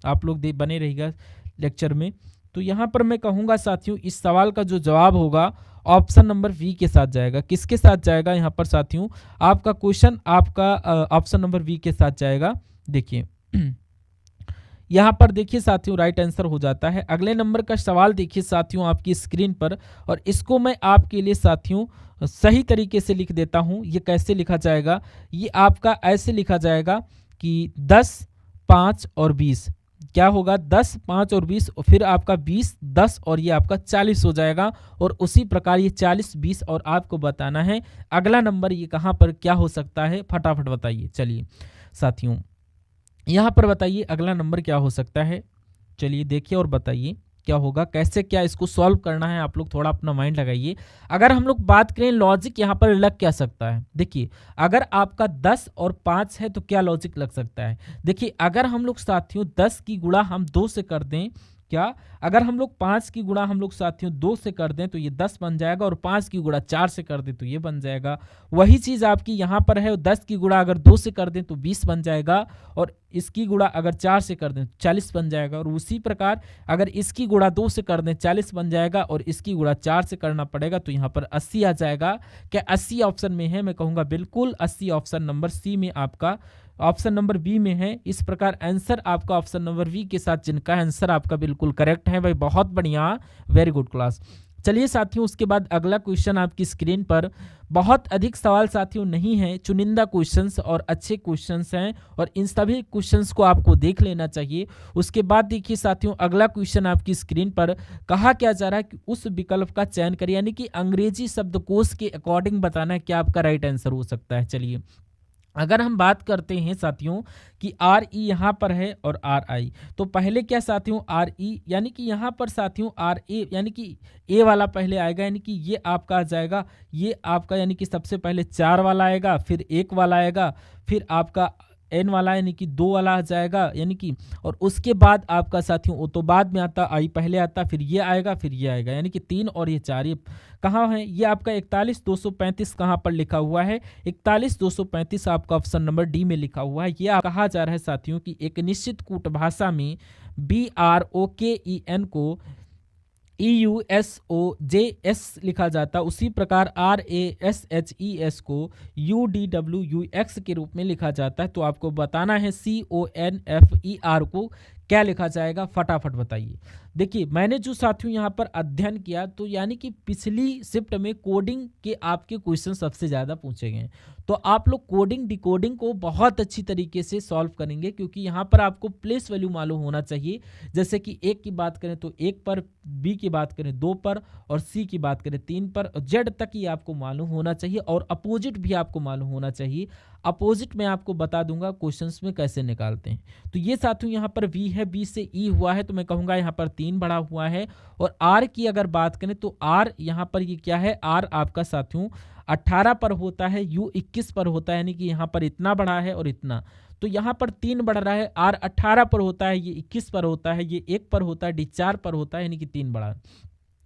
आप लोग बने रहिएगा लेक्चर में। तो यहाँ पर मैं कहूँगा साथियों इस सवाल का जो जवाब होगा ऑप्शन नंबर वी के साथ जाएगा। किसके साथ जाएगा यहाँ पर साथियों? आपका क्वेश्चन आपका ऑप्शन नंबर वी के साथ जाएगा। देखिए यहाँ पर देखिए साथियों राइट आंसर हो जाता है। अगले नंबर का सवाल देखिए साथियों आपकी स्क्रीन पर, और इसको मैं आपके लिए साथियों सही तरीके से लिख देता हूँ। ये कैसे लिखा जाएगा? ये आपका ऐसे लिखा जाएगा कि 10, 5 और 20। क्या होगा? 10, 5 और 20, और फिर आपका 20, 10 और ये आपका 40 हो जाएगा। और उसी प्रकार ये 40, 20 और आपको बताना है अगला नंबर ये कहाँ पर क्या हो सकता है, फटाफट बताइए। चलिए साथियों यहाँ पर बताइए अगला नंबर क्या हो सकता है। चलिए देखिए और बताइए क्या होगा, कैसे क्या इसको सॉल्व करना है। आप लोग थोड़ा अपना माइंड लगाइए। अगर हम लोग बात करें लॉजिक यहाँ पर लग क्या सकता है, देखिए अगर आपका 10 और 5 है तो क्या लॉजिक लग सकता है। देखिए अगर हम लोग साथियों 10 की गुणा हम 2 से कर दें, क्या अगर हम लोग 5 की गुणा हम लोग साथियों 2 से कर दें तो ये 10 बन जाएगा, और 5 की गुणा 4 से कर दें तो ये बन जाएगा। वही चीज़ आपकी यहाँ पर है, 10 की गुणा अगर 2 से कर दें तो 20 बन जाएगा, और इसकी गुणा अगर 4 से कर दें तो 40 बन जाएगा। और उसी प्रकार अगर इसकी गुणा 2 से कर दें 40 बन जाएगा, और इसकी गुणा 4 से करना पड़ेगा तो यहाँ पर 80 आ जाएगा। क्या 80 ऑप्शन में है? मैं कहूँगा बिल्कुल 80 ऑप्शन नंबर सी में आपका, ऑप्शन नंबर बी में है। इस प्रकार आंसर आपका ऑप्शन नंबर वी के साथ जिनका आंसर आपका बिल्कुल करेक्ट है भाई, बहुत बढ़िया, वेरी गुड क्लास। चलिए साथियों, उसके बाद अगला क्वेश्चन आपकी स्क्रीन पर। बहुत अधिक सवाल साथियों नहीं है, चुनिंदा क्वेश्चंस और अच्छे क्वेश्चंस हैं और इन सभी क्वेश्चंस को आपको देख लेना चाहिए। उसके बाद देखिए साथियों, अगला क्वेश्चन आपकी स्क्रीन पर कहा क्या जा रहा है कि उस विकल्प का चयन करिए, यानी कि अंग्रेजी शब्दकोश के अकॉर्डिंग बताना है क्या आपका राइट आंसर हो सकता है। चलिए, अगर हम बात करते हैं साथियों कि आर ई यहाँ पर है और आर आई, तो पहले क्या साथियों आर ई, यानी कि यहाँ पर साथियों आर ए, यानी कि ए वाला पहले आएगा, यानी कि ये आपका आ जाएगा, ये आपका यानी कि सबसे पहले 4 वाला आएगा, फिर 1 वाला आएगा, फिर आपका एन वाला यानी कि 2 वाला आ जाएगा, यानी कि और उसके बाद आपका साथियों वो तो बाद में आता, आई पहले आता, फिर ये आएगा, फिर ये आएगा, यानी कि 3 और ये 4, ये कहाँ है, ये आपका 41,235 कहाँ पर लिखा हुआ है, 41,235 आपका ऑप्शन नंबर डी में लिखा हुआ है। ये कहा जा रहा है साथियों कि एक निश्चित कूट भाषा में BROKEN को EUSOJS लिखा जाता, उसी प्रकार RASHES को UDWUX के रूप में लिखा जाता है। तो आपको बताना है CONFER को क्या लिखा जाएगा, फटाफट बताइए। देखिए, मैंने जो साथियों यहाँ पर अध्ययन किया, तो यानी कि पिछली शिफ्ट में कोडिंग के आपके क्वेश्चन सबसे ज़्यादा पूछे गए हैं, तो आप लोग कोडिंग डिकोडिंग को बहुत अच्छी तरीके से सॉल्व करेंगे, क्योंकि यहाँ पर आपको प्लेस वैल्यू मालूम होना चाहिए। जैसे कि एक की बात करें तो 1 पर, बी की बात करें 2 पर, और सी की बात करें 3 पर, जेड तक ही आपको मालूम होना चाहिए, और अपोजिट भी आपको मालूम होना चाहिए। अपोजिट में आपको बता दूंगा क्वेश्चंस में कैसे निकालते हैं। तो ये साथियों यहाँ पर वी है, बी से ई हुआ है, तो मैं कहूँगा यहाँ पर 3 बढ़ा हुआ है। और आर की अगर बात करें तो आर यहाँ पर ये क्या है, आर आपका साथियों 18 पर होता है, यू 21 पर होता है, यानी कि यहाँ पर इतना बढ़ा है और इतना, तो यहाँ पर 3 बढ़ रहा है। आर 18 पर होता है, ये 21 पर होता है, ये 1 पर होता है, डी 4 पर होता है, यानी कि 3 बढ़ा है।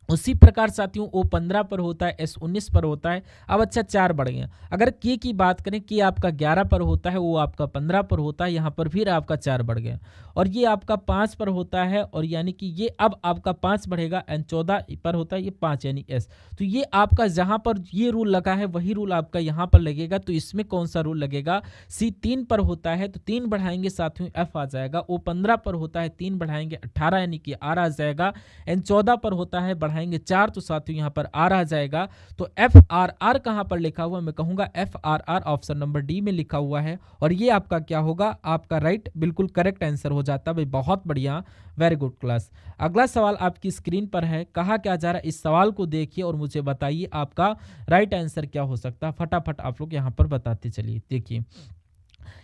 उसी प्रकार साथियों ओ 15 पर होता है, एस 19 पर होता है। अब अच्छा 4 बढ़ गया। अगर के की बात करें, के आपका 11 पर होता है, वो आपका 15 पर होता है, यहाँ पर फिर आपका 4 बढ़ गया। और ये आपका 5 पर होता है, और यानी कि ये अब आपका 5 बढ़ेगा, एन 14 पर होता है, ये 5 यानी एस। तो ये आपका जहाँ पर ये रूल लगा है वही रूल आपका यहाँ पर लगेगा। तो इसमें कौन सा रूल लगेगा, सी 3 पर होता है तो 3 बढ़ाएंगे साथियों एफ आ जाएगा। ओ 15 पर होता है 3 बढ़ाएंगे 18 यानी कि आर आ जाएगा। एन 14 पर होता है बढ़ाएंगे 4 तो साथियों यहाँ पर आर आ जाएगा। तो एफ आर आर कहाँ पर लिखा हुआ, मैं कहूँगा F R R option number D में लिखा हुआ है। और ये आपका क्या होगा, आपका राइट बिल्कुल करेक्ट आंसर हो जाता है भाई। बहुत बढ़िया, वेरी गुड क्लास। अगला सवाल आपकी स्क्रीन पर है, कहा क्या जा रहा है, इस सवाल को देखिए और मुझे बताइए आपका राइट आंसर क्या हो सकता है। फटाफट आप लोग यहाँ पर बताते चलिए। देखिए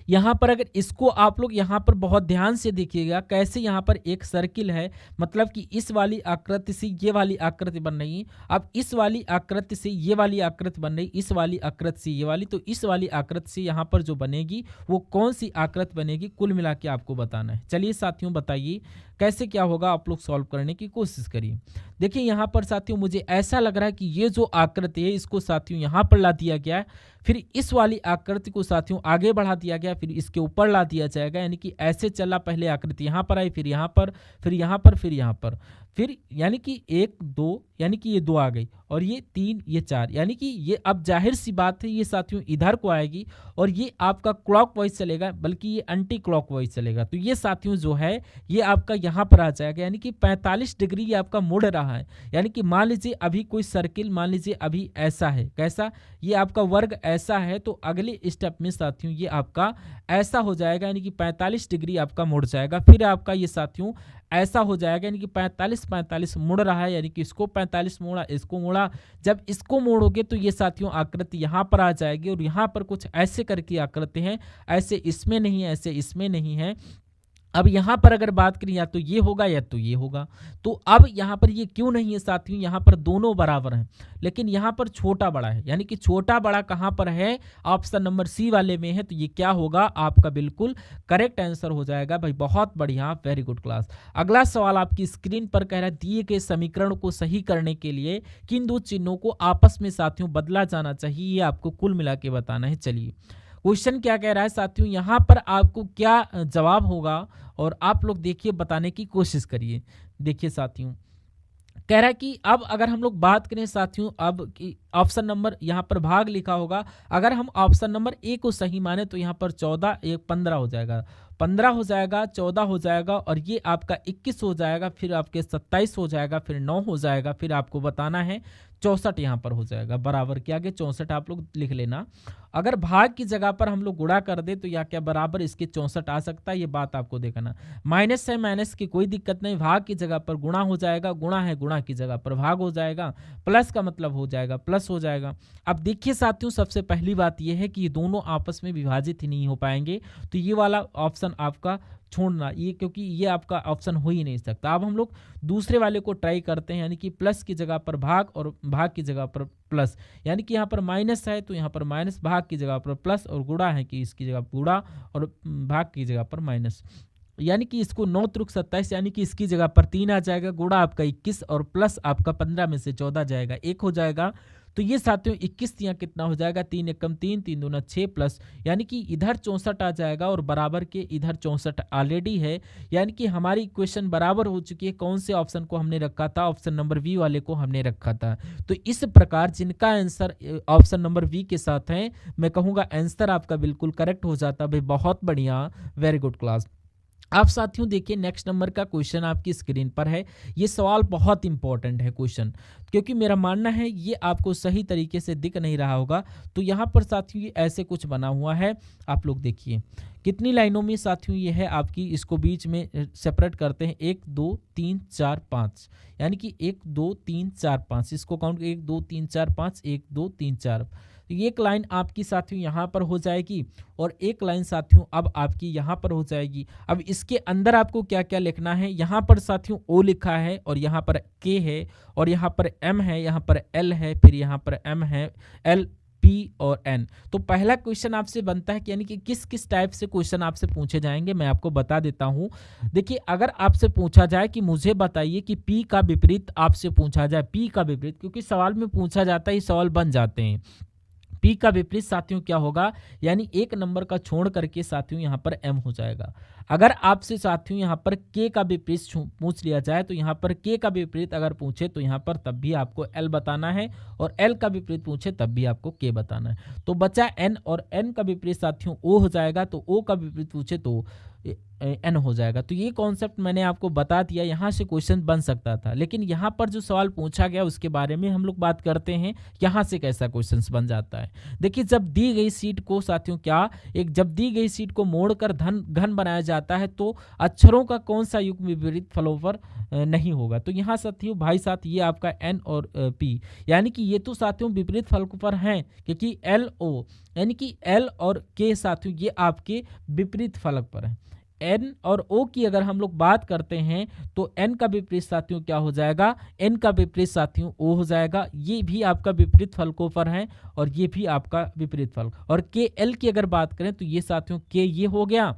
यहाँ पर अगर इसको आप लोग यहाँ पर बहुत ध्यान से देखिएगा, कैसे यहाँ पर एक सर्किल है, मतलब कि इस वाली आकृति से ये वाली आकृति बन रही है। अब इस वाली आकृति से ये वाली आकृति बन रही, इस वाली आकृति से ये वाली, तो इस वाली आकृति से यहाँ पर जो बनेगी वो कौन सी आकृति बनेगी, कुल मिला के आपको बताना है। चलिए साथियों बताइए कैसे क्या होगा, आप लोग सॉल्व करने की कोशिश करिए। देखिए यहाँ पर साथियों मुझे ऐसा लग रहा है कि ये जो आकृति है इसको साथियों यहाँ पर ला दिया गया है, फिर इस वाली आकृति को साथियों आगे बढ़ा दिया गया, फिर इसके ऊपर ला दिया जाएगा। यानी कि ऐसे चला, पहले आकृति यहाँ पर आई, फिर यहाँ पर, फिर यहाँ पर, फिर यहाँ पर, फिर यानी कि 1 2 यानी कि ये 2 आ गई, और ये 3 ये 4, यानी कि ये अब जाहिर सी बात है ये साथियों इधर को आएगी, और ये आपका क्लॉकवाइज चलेगा, बल्कि ये एंटी क्लॉकवाइज चलेगा। तो ये साथियों जो है ये आपका यहाँ पर आ जाएगा, यानी कि 45 डिग्री ये आपका मुड़ रहा है। यानी कि मान लीजिए अभी कोई सर्किल, मान लीजिए अभी ऐसा है, कैसा, ये आपका वर्ग ऐसा है, तो अगले स्टेप में साथियों ये आपका ऐसा हो जाएगा, यानी कि 45 डिग्री आपका मुड़ जाएगा। फिर आपका ये साथियों ऐसा हो जाएगा, यानी कि 45 मुड़ रहा है, यानी कि इसको 45 मोड़ा, इसको मोड़ा। जब इसको मोड़ोगे तो ये साथियों आकृति यहाँ पर आ जाएगी, और यहाँ पर कुछ ऐसे करके आकृति हैं, ऐसे इसमें नहीं है, ऐसे इसमें नहीं है। अब यहाँ पर अगर बात करें या तो ये होगा या तो ये होगा, तो अब यहाँ पर ये क्यों नहीं है साथियों, यहाँ पर दोनों बराबर हैं, लेकिन यहाँ पर छोटा बड़ा है, यानी कि छोटा बड़ा कहाँ पर है, ऑप्शन नंबर सी वाले में है। तो ये क्या होगा, आपका बिल्कुल करेक्ट आंसर हो जाएगा भाई। बहुत बढ़िया, वेरी गुड क्लास। अगला सवाल आपकी स्क्रीन पर कह रहा है, दिए गए समीकरण को सही करने के लिए किन दो चिन्हों को आपस में साथियों बदला जाना चाहिए, ये आपको कुल मिला के बताना है। चलिए क्वेश्चन क्या कह रहा है साथियों, यहाँ पर आपको क्या जवाब होगा, और आप लोग देखिए बताने की कोशिश करिए। देखिए साथियों कह रहा है कि अब अगर हम लोग बात करें साथियों, अब कि ऑप्शन नंबर यहाँ पर भाग लिखा होगा, अगर हम ऑप्शन नंबर ए को सही माने तो यहाँ पर 14 1 15 हो जाएगा। 15 हो जाएगा, 14 हो जाएगा और ये आपका 21 हो जाएगा, फिर आपके 27 हो जाएगा, फिर 9 हो जाएगा, फिर आपको बताना है 64 यहाँ पर हो जाएगा। बराबर के आगे 64 आप लोग लिख लेना। अगर भाग की जगह पर हम लोग गुणा कर दे तो यह क्या बराबर इसके 64 आ सकता है, ये बात आपको देखना। माइनस है, माइनस की कोई दिक्कत नहीं, भाग की जगह पर गुणा हो जाएगा, गुणा है गुणा की जगह पर भाग हो जाएगा, प्लस का मतलब हो जाएगा प्लस हो जाएगा। अब देखिए साथियों, सबसे पहली बात यह है कि ये दोनों आपस में विभाजित ही नहीं हो पाएंगे, तो ये वाला ऑप्शन आपका छोड़ना, ये क्योंकि ये आपका ऑप्शन हो ही नहीं सकता। अब हम लोग दूसरे वाले को ट्राई करते हैं, यानी कि प्लस की जगह पर भाग और भाग की जगह पर प्लस, यानी कि यहाँ पर माइनस है तो यहाँ पर माइनस, भाग की जगह पर प्लस, और गुणा है कि इसकी जगह गुणा और भाग की जगह पर माइनस, यानी कि इसको 9 त्रिक 27, यानी कि इसकी जगह पर 3 आ जाएगा, गुणा आपका 21 और प्लस आपका 15 में से 14 जाएगा, 1 हो जाएगा। तो ये साथियों 21 यहाँ कितना हो जाएगा, 3 एकम 3, 3 दूना 6 प्लस, यानी कि इधर 64 आ जाएगा और बराबर के इधर 64 ऑलरेडी है, यानी कि हमारी इक्वेशन बराबर हो चुकी है। कौन से ऑप्शन को हमने रखा था, ऑप्शन नंबर वी वाले को हमने रखा था। तो इस प्रकार जिनका आंसर ऑप्शन नंबर वी के साथ है, मैं कहूँगा आंसर आपका बिल्कुल करेक्ट हो जाता। भाई बहुत बढ़िया, वेरी गुड क्लास। आप साथियों देखिए नेक्स्ट नंबर का क्वेश्चन आपकी स्क्रीन पर है। ये सवाल बहुत इंपॉर्टेंट है क्वेश्चन, क्योंकि मेरा मानना है ये आपको सही तरीके से दिख नहीं रहा होगा। तो यहाँ पर साथियों ये ऐसे कुछ बना हुआ है, आप लोग देखिए कितनी लाइनों में साथियों ये है आपकी, इसको बीच में सेपरेट करते हैं 1 2 3 4 5, यानी कि 1 2 3 4 5, इसको काउंट 1 2 3 4 5, 1 2 3 4। एक लाइन आपकी साथियों यहाँ पर हो जाएगी और एक लाइन साथियों अब आपकी यहाँ पर हो जाएगी। अब इसके अंदर आपको क्या क्या लिखना है, यहाँ पर साथियों ओ लिखा है और यहाँ पर के है और यहाँ पर एम है, यहाँ पर एल है, फिर यहाँ पर एम है, एल पी और एन। तो पहला क्वेश्चन आपसे बनता है कि यानी कि किस किस टाइप से क्वेश्चन आपसे पूछे जाएंगे, मैं आपको बता देता हूं। देखिए अगर आपसे पूछा जाए कि मुझे बताइए कि पी का विपरीत आपसे पूछा जाए, पी का विपरीत, क्योंकि सवाल में पूछा जाता है, सवाल बन जाते हैं। पी का विपरीत साथियों क्या होगा, यानी एक नंबर का छोड़ करके साथियों यहाँ पर एम हो जाएगा। अगर आपसे साथियों यहाँ पर के का विपरीत पूछ लिया जाए तो यहाँ पर के का विपरीत अगर पूछे तो यहाँ पर तब भी आपको एल बताना है, और एल का विपरीत पूछे तब भी आपको के बताना है। तो बचा एन, और एन का विपरीत साथियों ओ हो जाएगा, तो ओ का विपरीत पूछे तो एन हो जाएगा। तो ये कॉन्सेप्ट मैंने आपको बता दिया, यहाँ से क्वेश्चन बन सकता था, लेकिन यहाँ पर जो सवाल पूछा गया उसके बारे में हम लोग बात करते हैं, यहाँ से कैसा क्वेश्चन बन जाता है। देखिए जब दी गई सीट को साथियों क्या जब दी गई सीट को मोड़कर घन बनाया जाता है तो अक्षरों का कौन सा युग्म विपरीत फलों पर नहीं होगा। तो यहाँ साथियों भाई साथ ये आपका एन और पी, यानी कि ये तो साथियों विपरीत फलकों पर हैं, क्योंकि एल ओ यानी कि एल और के साथियों ये आपके विपरीत फलक पर हैं। एन और ओ की अगर हम लोग बात करते हैं तो एन का विपरीत साथियों क्या हो जाएगा, एन का विपरीत साथियों ओ हो जाएगा। ये भी आपका विपरीत फलकों पर है और ये भी आपका विपरीत फल। और के एल की अगर बात करें तो ये साथियों के ये हो गया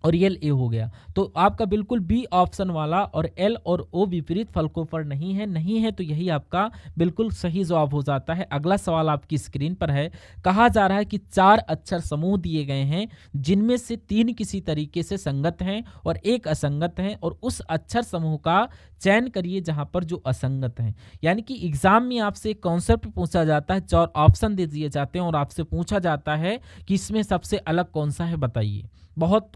और एल ए हो गया। तो आपका बिल्कुल बी ऑप्शन वाला और एल और ओ विपरीत फलकों पर नहीं है तो यही आपका बिल्कुल सही जवाब हो जाता है। अगला सवाल आपकी स्क्रीन पर है। कहा जा रहा है कि 4 अक्षर समूह दिए गए हैं जिनमें से 3 किसी तरीके से संगत हैं और एक असंगत हैं, और उस अक्षर समूह का चयन करिए जहां पर जो असंगत हैं। यानी कि एग्जाम में आपसे कॉन्सेप्ट पूछा जाता है, 4 ऑप्शन दे दिए जाते हैं और आपसे पूछा जाता है कि इसमें सबसे अलग कौन सा है बताइए। बहुत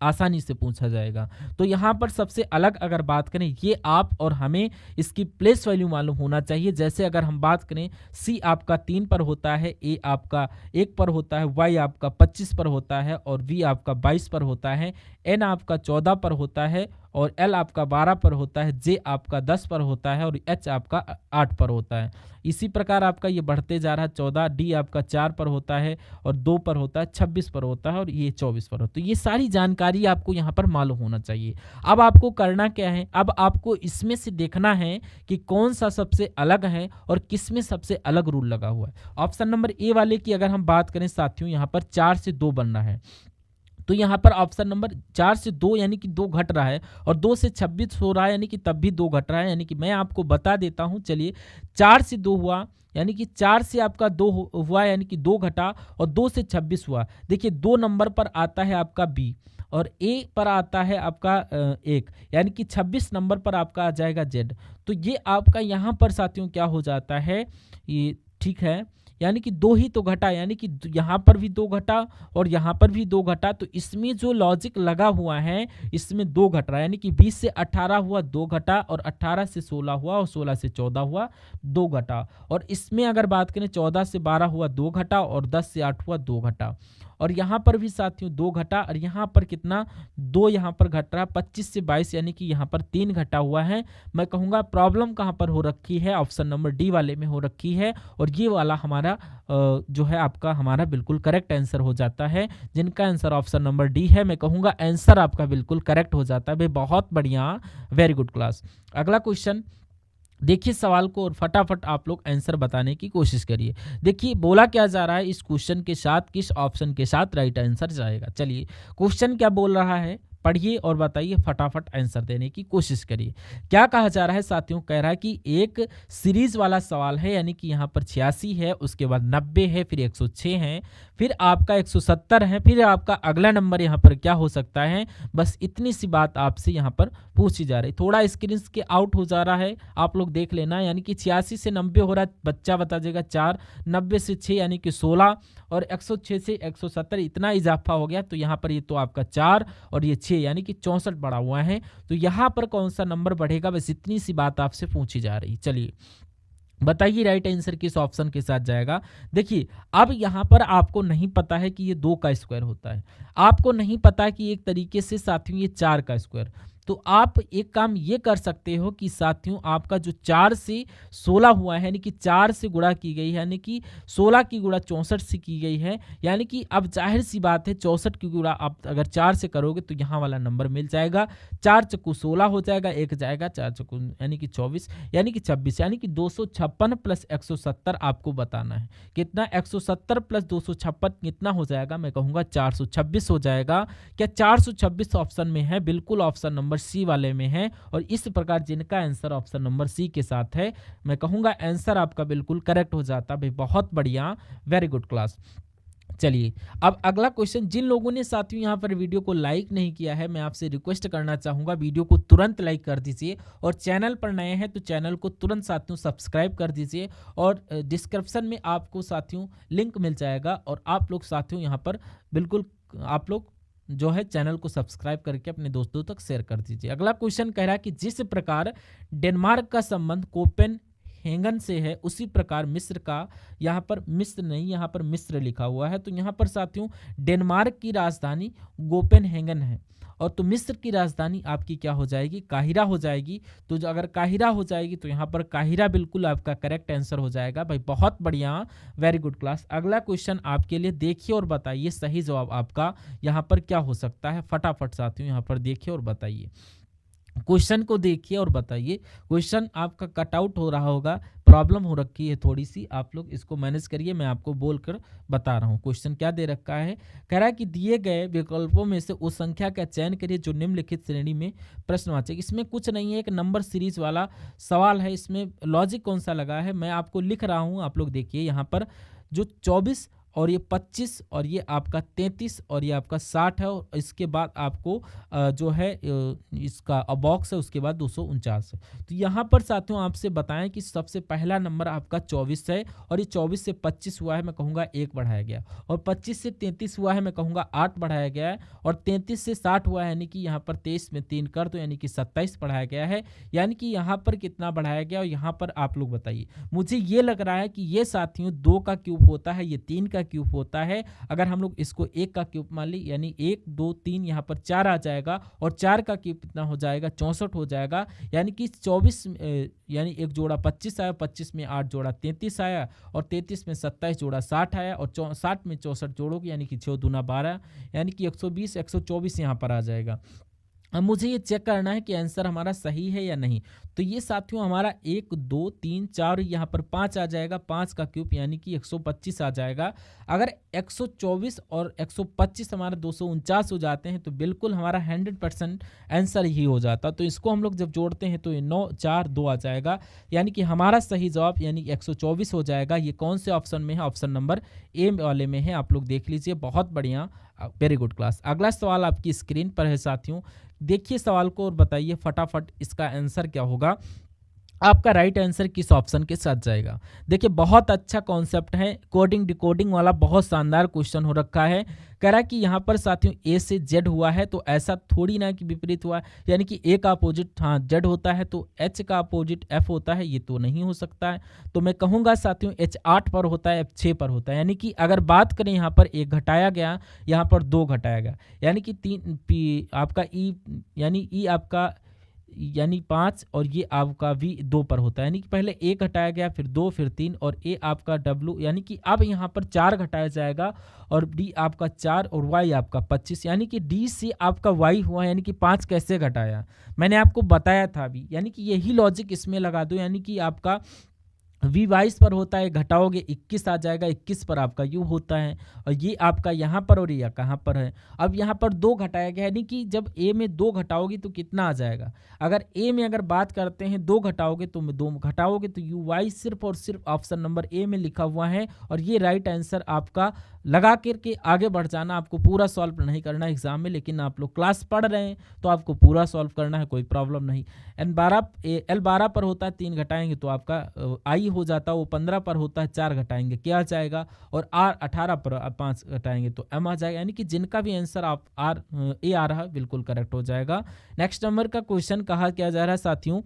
आसानी से पूछा जाएगा। तो यहाँ पर सबसे अलग अगर बात करें, ये आप और हमें इसकी प्लेस वैल्यू मालूम होना चाहिए। जैसे अगर हम बात करें सी आपका 3 पर होता है, ए आपका 1 पर होता है, वाई आपका 25 पर होता है और वी आपका 22 पर होता है, एन आपका 14 पर होता है और एल आपका 12 पर होता है, जे आपका 10 पर होता है और एच आपका 8 पर होता है। इसी प्रकार आपका ये बढ़ते जा रहा है 14, डी आपका 4 पर होता है और 2 पर होता है, 26 पर होता है और ये 24 पर होता है। तो ये सारी जानकारी आपको यहाँ पर मालूम होना चाहिए। अब आपको करना क्या है, अब आपको इसमें से देखना है कि कौन सा सबसे अलग है और किस में सबसे अलग रूल लगा हुआ है। ऑप्शन नंबर ए वाले की अगर हम बात करें साथियों, यहाँ पर 4 से 2 बनना है, तो यहाँ पर ऑप्शन नंबर 4 से 2 यानी कि 2 घट रहा है और 2 से 26 हो रहा है, यानी कि तब भी 2 घट रहा है। यानी कि मैं आपको बता देता हूँ, चलिए 4 से 2 हुआ, यानी कि 4 से आपका 2 हुआ, यानी कि 2 घटा और 2 से 26 हुआ। देखिए 2 नंबर पर आता है आपका बी और ए पर आता है आपका 1, यानी कि 26 नंबर पर आपका आ जाएगा जेड। तो ये आपका यहाँ पर साथियों क्या हो जाता है, ये ठीक है, यानी कि 2 ही तो घटा, यानी कि यहाँ पर भी 2 घटा और यहाँ पर भी 2 घटा, तो इसमें जो लॉजिक लगा हुआ है इसमें 2 घट रहा है, यानी कि 20 से 18 हुआ 2 घटा, और 18 से 16 हुआ और 16 से 14 हुआ 2 घटा, और इसमें अगर बात करें 14 से 12 हुआ 2 घटा और 10 से 8 हुआ 2 घटा, और यहाँ पर भी साथियों 2 घटा, और यहाँ पर कितना 2 यहाँ पर घट रहा है, 25 से 22 यानी कि यहाँ पर 3 घटा हुआ है। मैं कहूँगा प्रॉब्लम कहाँ पर हो रखी है, ऑप्शन नंबर डी वाले में हो रखी है, और ये वाला हमारा जो है आपका हमारा बिल्कुल करेक्ट आंसर हो जाता है, जिनका आंसर ऑप्शन नंबर डी है। मैं कहूँगा आंसर आपका बिल्कुल करेक्ट हो जाता है भाई, बहुत बढ़िया, वेरी गुड क्लास। अगला क्वेश्चन देखिए सवाल को और फटाफट आप लोग आंसर बताने की कोशिश करिए। देखिए बोला क्या जा रहा है, इस क्वेश्चन के साथ किस ऑप्शन के साथ राइट आंसर जाएगा। चलिए क्वेश्चन क्या बोल रहा है, पढ़िए और बताइए, फटाफट आंसर देने की कोशिश करिए। क्या कहा जा रहा है साथियों, कह रहा है कि एक सीरीज वाला सवाल है, यानी कि यहाँ पर 86 है, उसके बाद 90 है, फिर 106 है, फिर आपका 170 है, फिर आपका अगला नंबर यहाँ पर क्या हो सकता है। बस इतनी सी बात आपसे यहाँ पर पूछी जा रही। थोड़ा स्क्रीन के आउट हो जा रहा है, आप लोग देख लेना, यानी कि 86 से 90 हो रहा है, बच्चा बता देगा 4, 90 से 6 यानी कि 16, और 106 से 170 इतना इजाफा हो गया, तो यहाँ पर ये तो आपका 4 और ये 6 यानी कि 64 बढ़ा हुआ है। तो यहाँ पर कौन सा नंबर बढ़ेगा, बस इतनी सी बात आपसे पूछी जा रही। चलिए बताइए राइट आंसर किस ऑप्शन के साथ जाएगा। देखिए अब यहाँ पर आपको नहीं पता है कि ये 2 का स्क्वायर होता है, आपको नहीं पता कि एक तरीके से साथियों ये 4 का स्क्वायर, तो आप एक काम ये कर सकते हो कि साथियों आपका जो 4 से 16 हुआ है, यानी कि 4 से गुणा की गई है, यानी कि 16 की गुणा 64 से की गई है, यानी कि अब जाहिर सी बात है 64 की गुणा आप अगर 4 से करोगे तो यहाँ वाला नंबर मिल जाएगा, 4 चक्कू 16 हो जाएगा, एक जाएगा 4 चक्कू यानी कि 24 यानी कि 26, यानी कि 256 प्लस 170 आपको बताना है कितना, 170 प्लस 256 कितना हो जाएगा, मैं कहूँगा 426 हो जाएगा। क्या 426 ऑप्शन में है? बिल्कुल ऑप्शन नंबर सी वाले में है, और इस प्रकार जिनका आंसर ऑप्शन नंबर सी के साथ है, मैं कहूंगा आंसर आपका बिल्कुल करेक्ट हो जाता भाई, बहुत बढ़िया, वेरी गुड क्लास। चलिए अब अगला क्वेश्चन, जिन लोगों ने साथियों यहाँ पर वीडियो को लाइक नहीं किया है, मैं आपसे रिक्वेस्ट करना चाहूँगा वीडियो को तुरंत लाइक कर दीजिए, और चैनल पर नए हैं तो चैनल को तुरंत साथियों सब्सक्राइब कर दीजिए, और डिस्क्रिप्शन में आपको साथियों लिंक मिल जाएगा, और आप लोग साथियों यहाँ पर बिल्कुल आप लोग जो है चैनल को सब्सक्राइब करके अपने दोस्तों तक शेयर कर दीजिए। अगला क्वेश्चन कह रहा है कि जिस प्रकार डेनमार्क का संबंध कोपेनहेगन से है, उसी प्रकार मिस्र का, यहाँ पर मिस्र नहीं, यहाँ पर मिस्र लिखा हुआ है, तो यहाँ पर साथियों डेनमार्क की राजधानी कोपेनहेगन है, और तो मिस्र की राजधानी आपकी क्या हो जाएगी, काहिरा हो जाएगी। तो जो अगर काहिरा हो जाएगी तो यहाँ पर काहिरा बिल्कुल आपका करेक्ट आंसर हो जाएगा भाई, बहुत बढ़िया, वेरी गुड क्लास। अगला क्वेश्चन आपके लिए, देखिए और बताइए सही जवाब आपका यहाँ पर क्या हो सकता है, फटाफट साथियों यहाँ पर देखिए और बताइए, क्वेश्चन को देखिए और बताइए। क्वेश्चन आपका कट आउट हो रहा होगा, प्रॉब्लम हो रखी है थोड़ी सी, आप लोग इसको मैनेज करिए, मैं आपको बोलकर बता रहा हूँ। क्वेश्चन क्या दे रखा है, कह रहा है कि दिए गए विकल्पों में से उस संख्या का चयन करिए जो निम्नलिखित श्रेणी में प्रश्नवाचक। इसमें कुछ नहीं है, एक नंबर सीरीज वाला सवाल है, इसमें लॉजिक कौन सा लगा है मैं आपको लिख रहा हूँ, आप लोग देखिए यहाँ पर जो 24 और ये 25 और ये आपका 33 और ये आपका 60 है, और इसके बाद आपको जो है इसका बॉक्स है, उसके बाद 249 है। तो यहाँ पर साथियों आपसे बताएं कि सबसे पहला नंबर आपका 24 है, और ये 24 से 25 हुआ है, मैं कहूँगा 1 बढ़ाया गया, और 25 से 33 हुआ है, मैं कहूँगा 8 बढ़ाया गया है, और 33 से 60 हुआ है, यानी कि यहाँ पर 23 में 3 कर दो, यानी कि 27 बढ़ाया गया है, यानी कि यहाँ पर कितना बढ़ाया गया, और यहाँ पर आप लोग बताइए। मुझे ये लग रहा है कि ये साथियों 2 का क्यूब होता है, ये 3 का क्यूब होता है, अगर हम लोग इसको 1 का क्यूब मान ली, यानी 1 2 3 यहाँ पर 4 आ जाएगा, और 4 का क्यूब कितना हो जाएगा, 64 हो जाएगा, यानी कि 24 यानी एक जोड़ा 25 आया, 25 में 8 जोड़ा 33 आया, और 33 में 27 जोड़ा 60 आया, और 60 में 64 जोड़ोगे यानी कि 6 दूना 12, यानी कि 120 124 यहाँ पर आ जाएगा। अब मुझे ये चेक करना है कि आंसर हमारा सही है या नहीं। तो ये साथियों हमारा 1 2 3 4 यहाँ पर 5 आ जाएगा, 5 का क्यूब यानी कि 125 आ जाएगा। अगर 124 और 125 हमारा 249 हो जाते हैं तो बिल्कुल हमारा 100% आंसर ही हो जाता। तो इसको हम लोग जब जोड़ते हैं तो ये 9 4 2 आ जाएगा, यानी कि हमारा सही जवाब यानी 124 हो जाएगा। ये कौन से ऑप्शन में है? ऑप्शन नंबर ए वाले में है। आप लोग देख लीजिए, बहुत बढ़िया, वेरी गुड क्लास। अगला सवाल आपकी स्क्रीन पर है साथियों, देखिए सवाल को और बताइए फटाफट इसका आंसर क्या होगा। आपका राइट आंसर किस ऑप्शन के साथ जाएगा। देखिए बहुत अच्छा कॉन्सेप्ट है, कोडिंग डिकोडिंग वाला बहुत शानदार क्वेश्चन हो रखा है। कह रहा है कि यहाँ पर साथियों ए से जेड हुआ है, तो ऐसा थोड़ी ना कि विपरीत हुआ है, यानी कि ए का अपोजिट हाँ जेड होता है तो एच का अपोजिट एफ होता है, ये तो नहीं हो सकता है। तो मैं कहूँगा साथियों एच 8 पर होता है, एफ 6 पर होता है। यानी कि अगर बात करें यहाँ पर एक घटाया गया, यहाँ पर 2 घटाया गया, यानी कि 3 पी आपका ई, यानी ई आपका यानी 5 और ये आपका वी 2 पर होता है। यानी कि पहले ए घटाया गया, फिर 2, फिर 3 और ए आपका डब्लू, यानी कि अब यहाँ पर 4 घटाया जाएगा और डी आपका 4 और वाई आपका 25, यानी कि डी से आपका वाई हुआ, यानी कि 5 कैसे घटाया मैंने आपको बताया था अभी। यानी कि यही लॉजिक इसमें लगा दो, यानी कि आपका वी 22 पर होता है, घटाओगे 21 आ जाएगा, 21 पर आपका यू होता है और ये आपका यहाँ पर और ये कहाँ पर है। अब यहाँ पर 2 घटाया गया, यानी कि जब ए में 2 घटाओगे तो कितना आ जाएगा। अगर ए में अगर बात करते हैं 2 घटाओगे तो 2 घटाओगे तो यू वाई सिर्फ और सिर्फ ऑप्शन नंबर ए में लिखा हुआ है और ये राइट आंसर आपका लगा करके आगे बढ़ जाना। आपको पूरा सॉल्व नहीं करना एग्जाम में, लेकिन आप लोग क्लास पढ़ रहे हैं तो आपको पूरा सॉल्व करना है, कोई प्रॉब्लम नहीं। एल 12 पर होता है, 3 घटाएंगे तो आपका आई हो जाता है, वो 15 पर होता है, 4 घटाएंगे क्या आ जाएगा, और आर 18 पर 5 घटाएंगे तो एम आ जाएगा। यानी कि जिनका भी आंसर आप आर ए आ रहा है बिल्कुल करेक्ट हो जाएगा। नेक्स्ट नंबर का क्वेश्चन कहा क्या जा रहा है साथियों,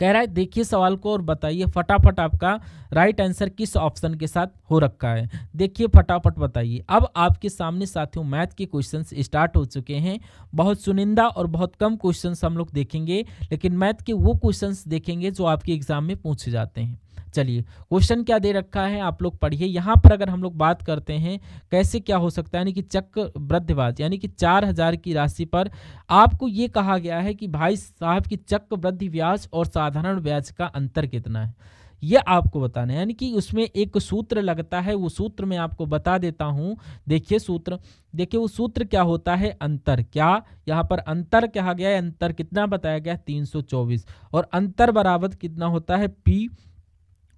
कह रहा है देखिए सवाल को और बताइए फटाफट आपका राइट आंसर किस ऑप्शन के साथ हो रखा है। देखिए फटाफट बताइए। अब आपके सामने साथियों मैथ के क्वेश्चंस स्टार्ट हो चुके हैं। बहुत चुनिंदा और बहुत कम क्वेश्चंस हम लोग देखेंगे, लेकिन मैथ के वो क्वेश्चंस देखेंगे जो आपके एग्जाम में पूछे जाते हैं। चलिए क्वेश्चन क्या दे रखा है आप लोग पढ़िए। यहाँ पर अगर हम लोग बात करते हैं कैसे क्या हो सकता है, यानी कि चक्रवृद्धि ब्याज, यानी कि 4000 की राशि पर आपको ये कहा गया है कि भाई साहब की चक्रवृद्धि ब्याज और साधारण ब्याज का अंतर कितना है, ये आपको बताना है। यानी कि उसमें एक सूत्र लगता है, वो सूत्र मैं आपको बता देता हूँ। देखिए सूत्र, देखिए वो सूत्र क्या होता है, अंतर। क्या यहाँ पर अंतर कहा गया है, अंतर कितना बताया गया 324 और अंतर बराबर कितना होता है पी,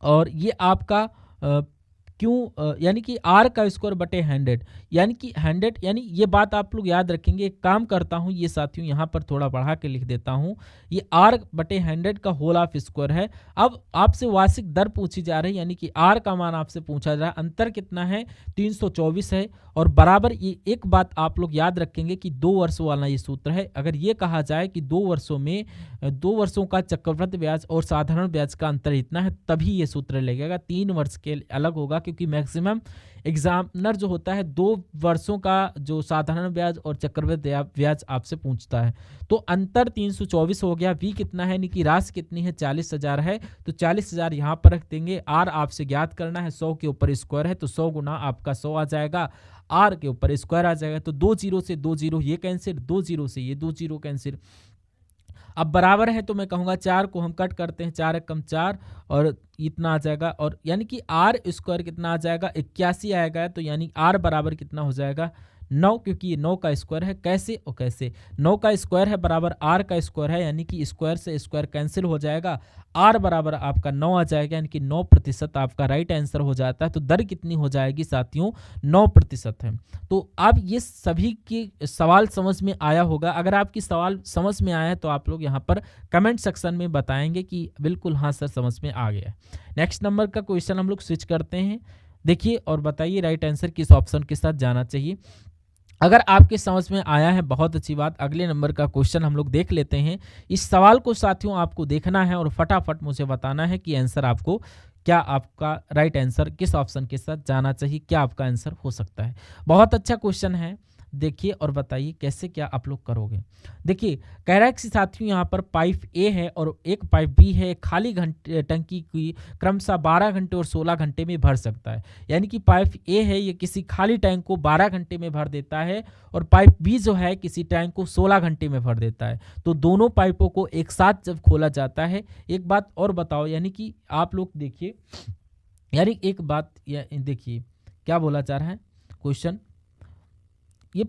और ये आपका क्यों यानी कि आर का स्क्वायर बटे 100, यानी कि 100, यानी ये बात आप लोग याद रखेंगे। एक काम करता हूँ ये साथियों यहाँ पर थोड़ा बढ़ा के लिख देता हूँ, ये आर बटे 100 का होल ऑफ स्क्वायर है। अब आपसे वार्षिक दर पूछी जा रही है, यानी कि आर का मान आपसे पूछा जा रहा है, अंतर कितना है 324 है और बराबर। ये एक बात आप लोग याद रखेंगे कि 2 वर्षों वाला ये सूत्र है। अगर ये कहा जाए कि 2 वर्षों में 2 वर्षों का चक्रवृद्धि ब्याज और साधारण ब्याज का अंतर इतना है, तभी ये सूत्र लगेगा। 3 वर्ष के अलग होगा, क्योंकि मैक्सिमम एग्जामिनर जो होता है 2 वर्षों का जो साधारण ब्याज और चक्रवृद्धि ब्याज आपसे पूछता है। तो अंतर 324 हो गया। वी कितना है, यानी कि राशि कितनी है 40,000 है, तो 40,000 यहाँ पर रख देंगे। आर आपसे ज्ञात करना है, 100 के ऊपर स्क्वायर है तो 100 गुना आपका 100 आ जाएगा, आर के ऊपर स्क्वायर आ जाएगा। तो 2 जीरो से 2 जीरो ये कैंसिल, 2 जीरो से ये 2 जीरो कैंसिल। अब बराबर है तो मैं कहूँगा 4 को हम कट करते हैं, 4 एक कम 4 और इतना आ जाएगा, और यानी कि आर स्क्वायर कितना आ जाएगा 81 आएगा। तो यानी आर बराबर कितना हो जाएगा 9, क्योंकि ये 9 का स्क्वायर है। कैसे और कैसे, 9 का स्क्वायर है बराबर आर का स्क्वायर है, यानी कि स्क्वायर से स्क्वायर कैंसिल हो जाएगा, आर बराबर आपका 9 आ जाएगा, यानी कि 9% आपका राइट आंसर हो जाता है। तो दर कितनी हो जाएगी साथियों 9% है। तो अब ये सभी के सवाल समझ में आया होगा। अगर आपकी सवाल समझ में आया है तो आप लोग यहाँ पर कमेंट सेक्शन में बताएंगे कि बिल्कुल हाँ सर समझ में आ गया। नेक्स्ट नंबर का क्वेश्चन हम लोग स्विच करते हैं। देखिए और बताइए राइट आंसर किस ऑप्शन के साथ जाना चाहिए। अगर आपके समझ में आया है बहुत अच्छी बात। अगले नंबर का क्वेश्चन हम लोग देख लेते हैं। इस सवाल को साथियों आपको देखना है और फटाफट मुझे बताना है कि आंसर आपको क्या, आपका राइट आंसर किस ऑप्शन के साथ जाना चाहिए, क्या आपका आंसर हो सकता है। बहुत अच्छा क्वेश्चन है, देखिए और बताइए कैसे क्या आप लोग करोगे। देखिए कह रहा है कि साथियों यहाँ पर पाइप ए है और एक पाइप बी है, खाली घंटे टंकी की क्रमशः 12 घंटे और 16 घंटे में भर सकता है। यानी कि पाइप ए है ये किसी खाली टैंक को 12 घंटे में भर देता है और पाइप बी जो है किसी टैंक को 16 घंटे में भर देता है। तो दोनों पाइपों को एक साथ जब खोला जाता है, एक बात और बताओ, यानी कि आप लोग देखिए, यानी एक बात देखिए क्या बोला जा रहा है क्वेश्चन, ये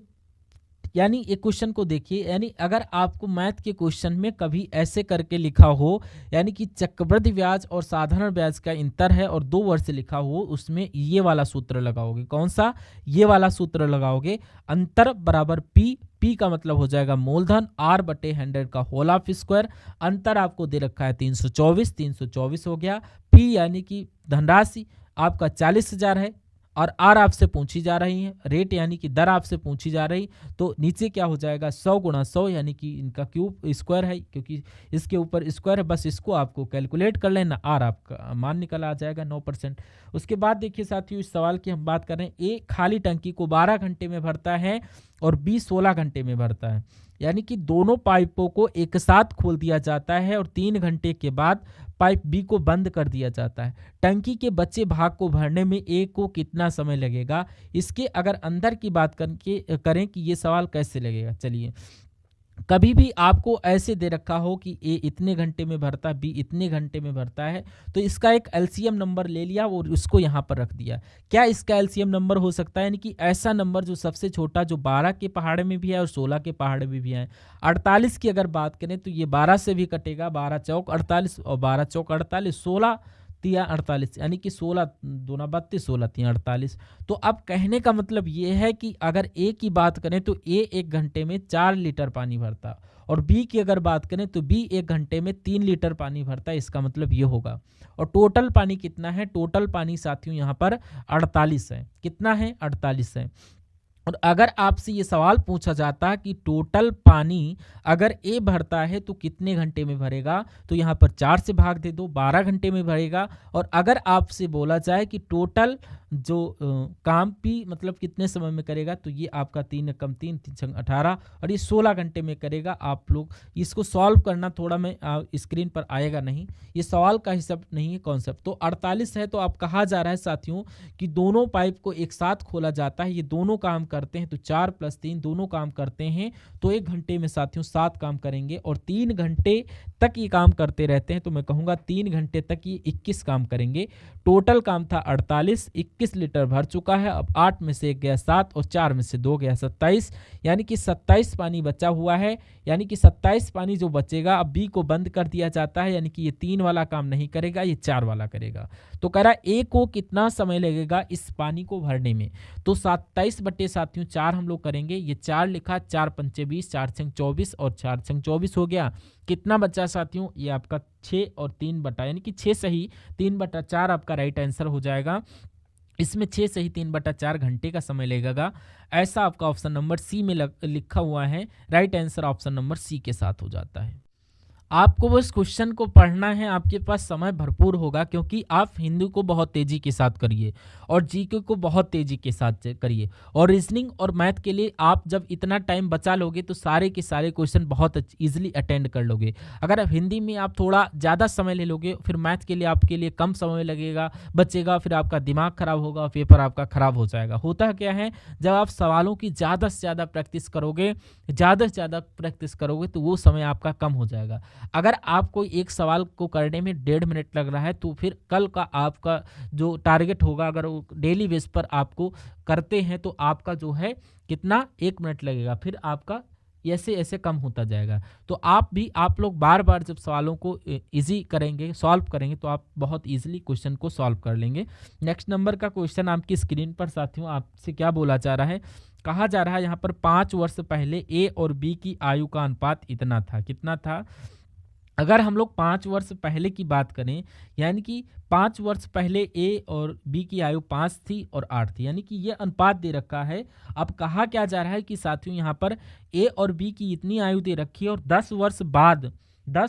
यानी एक क्वेश्चन को देखिए, यानी अगर आपको मैथ के क्वेश्चन में कभी ऐसे करके लिखा हो, यानी कि चक्रवृद्धि ब्याज और साधारण ब्याज का अंतर है और 2 वर्ष लिखा हो, उसमें ये वाला सूत्र लगाओगे। कौन सा, ये वाला सूत्र लगाओगे, अंतर बराबर पी, P का मतलब हो जाएगा मूलधन, R/100 का होल ऑफ स्क्वायर, अंतर आपको दे रखा है 324 हो गया। P यानी कि धनराशि आपका 40,000 है और आर आपसे पूछी जा रही है, रेट यानी कि दर आपसे पूछी जा रही, तो नीचे क्या हो जाएगा 100 गुणा 100 यानी कि इनका क्यूब स्क्वायर है, क्योंकि इसके ऊपर स्क्वायर है, बस इसको आपको कैलकुलेट कर लेना, आर आपका मान निकल आ जाएगा 9%। उसके बाद देखिए साथियों, इस सवाल की हम बात कर रहे हैं, ए खाली टंकी को 12 घंटे में भरता है और बी 16 घंटे में भरता है, यानी कि दोनों पाइपों को एक साथ खोल दिया जाता है और 3 घंटे के बाद पाइप बी को बंद कर दिया जाता है। टंकी के बचे भाग को भरने में ए को कितना समय लगेगा? इसके अगर अंदर की बात करें कि ये सवाल कैसे लगेगा, चलिए कभी भी आपको ऐसे दे रखा हो कि ए इतने घंटे में भरता है, बी इतने घंटे में भरता है, तो इसका एक एलसीएम नंबर ले लिया और उसको यहाँ पर रख दिया। क्या इसका एलसीएम नंबर हो सकता है? यानी कि ऐसा नंबर जो सबसे छोटा, जो 12 के पहाड़े में भी है और 16 के पहाड़े में भी है। 48 की अगर बात करें तो ये 12 से भी कटेगा, 12 चौक 48 और 12 चौक 48, 16 तिया 48, यानी कि 16 दूना 32, 16 तिया 48। तो अब कहने का मतलब ये है कि अगर ए की बात करें तो ए 1 घंटे में 4 लीटर पानी भरता, और बी की अगर बात करें तो बी 1 घंटे में 3 लीटर पानी भरता है। इसका मतलब ये होगा। और टोटल पानी कितना है? टोटल पानी साथियों यहाँ पर 48 है। कितना है? 48 है। और अगर आपसे ये सवाल पूछा जाता कि टोटल पानी अगर ए भरता है तो कितने घंटे में भरेगा, तो यहाँ पर 4 से भाग दे दो, 12 घंटे में भरेगा। और अगर आपसे बोला जाए कि टोटल जो काम पी मतलब कितने समय में करेगा, तो ये आपका 3 कम 3 3 18 और ये 16 घंटे में करेगा। आप लोग इसको सॉल्व करना, थोड़ा मैं स्क्रीन पर आएगा नहीं, ये सवाल का हिसाब नहीं है, कॉन्सेप्ट। तो 48 है, तो आप कहा जा रहा है साथियों कि दोनों पाइप को एक साथ खोला जाता है, ये दोनों काम करते हैं, तो 4 + 3 दोनों काम करते हैं, तो 1 घंटे में साथियों 7 काम करेंगे और 3 घंटे तक ये काम करते रहते हैं। तो मैं कहूँगा 3 घंटे तक ये 21 काम करेंगे। टोटल काम था 48, 21 लीटर भर चुका है। अब 8 में से 1 गया 7 और 4 में से 2 गया 27, यानी कि 27 पानी बचा हुआ है। यानी कि 27 पानी जो बचेगा, अब बी को बंद कर दिया जाता है, यानी कि ये 3 वाला काम नहीं करेगा, ये 4 वाला करेगा। तो कह रहा ए को कितना समय लगेगा इस पानी को भरने में, तो 27 बटे साथियों 4 हम लोग करेंगे। ये 4 लिखा, 4 पंचे 20, 4 छंग 24 और 4 छंग 24 हो गया। कितना बचा साथियों? ये आपका 6 और 3 बटा, यानी कि 6 सही 3/4 आपका राइट आंसर हो जाएगा। इसमें 6 सही 3/4 घंटे का समय लगेगा। ऐसा आपका ऑप्शन नंबर सी में लिखा हुआ है। Right answer option number C के साथ हो जाता है। आपको बस क्वेश्चन को पढ़ना है, आपके पास समय भरपूर होगा, क्योंकि आप हिंदी को बहुत तेजी के साथ करिए और जीके को बहुत तेजी के साथ करिए, और रीजनिंग और मैथ के लिए आप जब इतना टाइम बचा लोगे तो सारे के सारे क्वेश्चन बहुत इजीली अटेंड कर लोगे। अगर आप हिंदी में आप थोड़ा ज़्यादा समय ले लोगे, फिर मैथ के लिए आपके लिए कम समय लगेगा बचेगा, फिर आपका दिमाग खराब होगा, पेपर आपका खराब हो जाएगा। होता क्या है, जब आप सवालों की ज़्यादा से ज़्यादा प्रैक्टिस करोगे, तो वो समय आपका कम हो जाएगा। अगर आपको एक सवाल को करने में 1.5 मिनट लग रहा है, तो फिर कल का आपका जो टारगेट होगा, अगर वो डेली बेस पर आपको करते हैं, तो आपका जो है कितना 1 मिनट लगेगा, फिर आपका ऐसे ऐसे कम होता जाएगा। तो आप लोग बार बार जब सवालों को इजी करेंगे, सॉल्व करेंगे, तो आप बहुत इजीली क्वेश्चन को सॉल्व कर लेंगे। नेक्स्ट नंबर का क्वेश्चन आपकी स्क्रीन पर साथियों आपसे क्या बोला जा रहा है, कहा जा रहा है यहाँ पर 5 वर्ष पहले ए और बी की आयु का अनुपात इतना था। कितना था? अगर हम लोग 5 वर्ष पहले की बात करें, यानी कि 5 वर्ष पहले ए और बी की आयु 5 थी और 8 थी, यानी कि ये अनुपात दे रखा है। अब कहा क्या जा रहा है कि साथियों यहाँ पर ए और बी की इतनी आयु दे रखी है और 10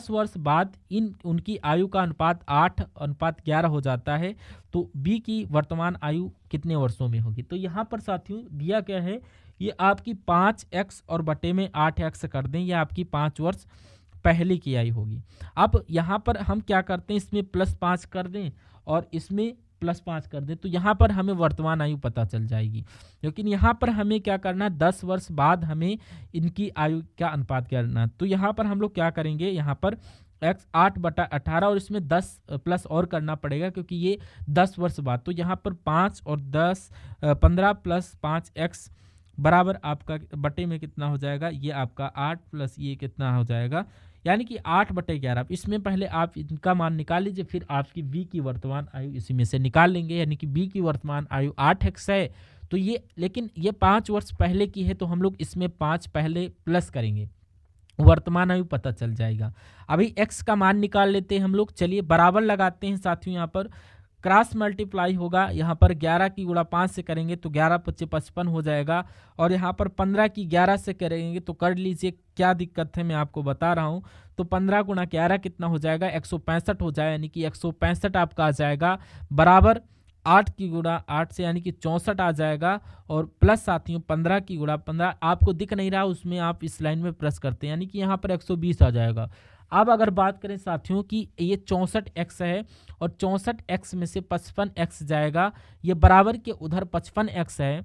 वर्ष बाद उनकी आयु का अनुपात 8:11 हो जाता है। तो बी की वर्तमान आयु कितने वर्षों में होगी? तो यहाँ पर साथियों दिया क्या है, ये आपकी 5x और बटे में 8x कर दें, यह आपकी 5 वर्ष पहले की आयु होगी। अब यहाँ पर हम क्या करते हैं, इसमें +5 कर दें और इसमें +5 कर दें, तो यहाँ पर हमें वर्तमान आयु पता चल जाएगी। लेकिन यहाँ पर हमें क्या करना है, 10 वर्ष बाद हमें इनकी आयु का अनुपात करना है। तो यहाँ पर हम लोग क्या करेंगे, यहाँ पर x 8/18 और इसमें 10 प्लस और करना पड़ेगा, क्योंकि ये 10 वर्ष बाद। तो यहाँ पर 5 और 10 15 + 5x बराबर आपका बटे में कितना हो जाएगा, ये आपका 8 प्लस ये कितना हो जाएगा, यानी कि 8/11। इसमें पहले आप इनका मान निकाल लीजिए, फिर आपकी बी की वर्तमान आयु इसी में से निकाल लेंगे। यानी कि बी की वर्तमान आयु 8x है, तो ये, लेकिन ये 5 वर्ष पहले की है तो हम लोग इसमें 5 पहले प्लस करेंगे, वर्तमान आयु पता चल जाएगा। अभी x का मान निकाल लेते हैं हम लोग। चलिए बराबर लगाते हैं साथियों, यहाँ पर क्रॉस मल्टीप्लाई होगा। यहाँ पर 11 की गुणा 5 से करेंगे तो 11 पच्चीस 55 हो जाएगा, और यहाँ पर 15 की 11 से करेंगे तो कर लीजिए, क्या दिक्कत है मैं आपको बता रहा हूँ। तो 15 गुणा 11 कितना हो जाएगा, 165 हो जाए, यानी कि 165 आपका आ जाएगा, बराबर 8 की गुणा 8 से यानी कि 64 आ जाएगा, और प्लस साथियों 15 की गुणा 15 आपको दिख नहीं रहा, उसमें आप इस लाइन में प्लस करते हैं, यानी कि यहाँ पर 120 आ जाएगा। अब अगर बात करें साथियों कि ये 64x है और 64x में से 55x जाएगा, ये बराबर के उधर 55x है,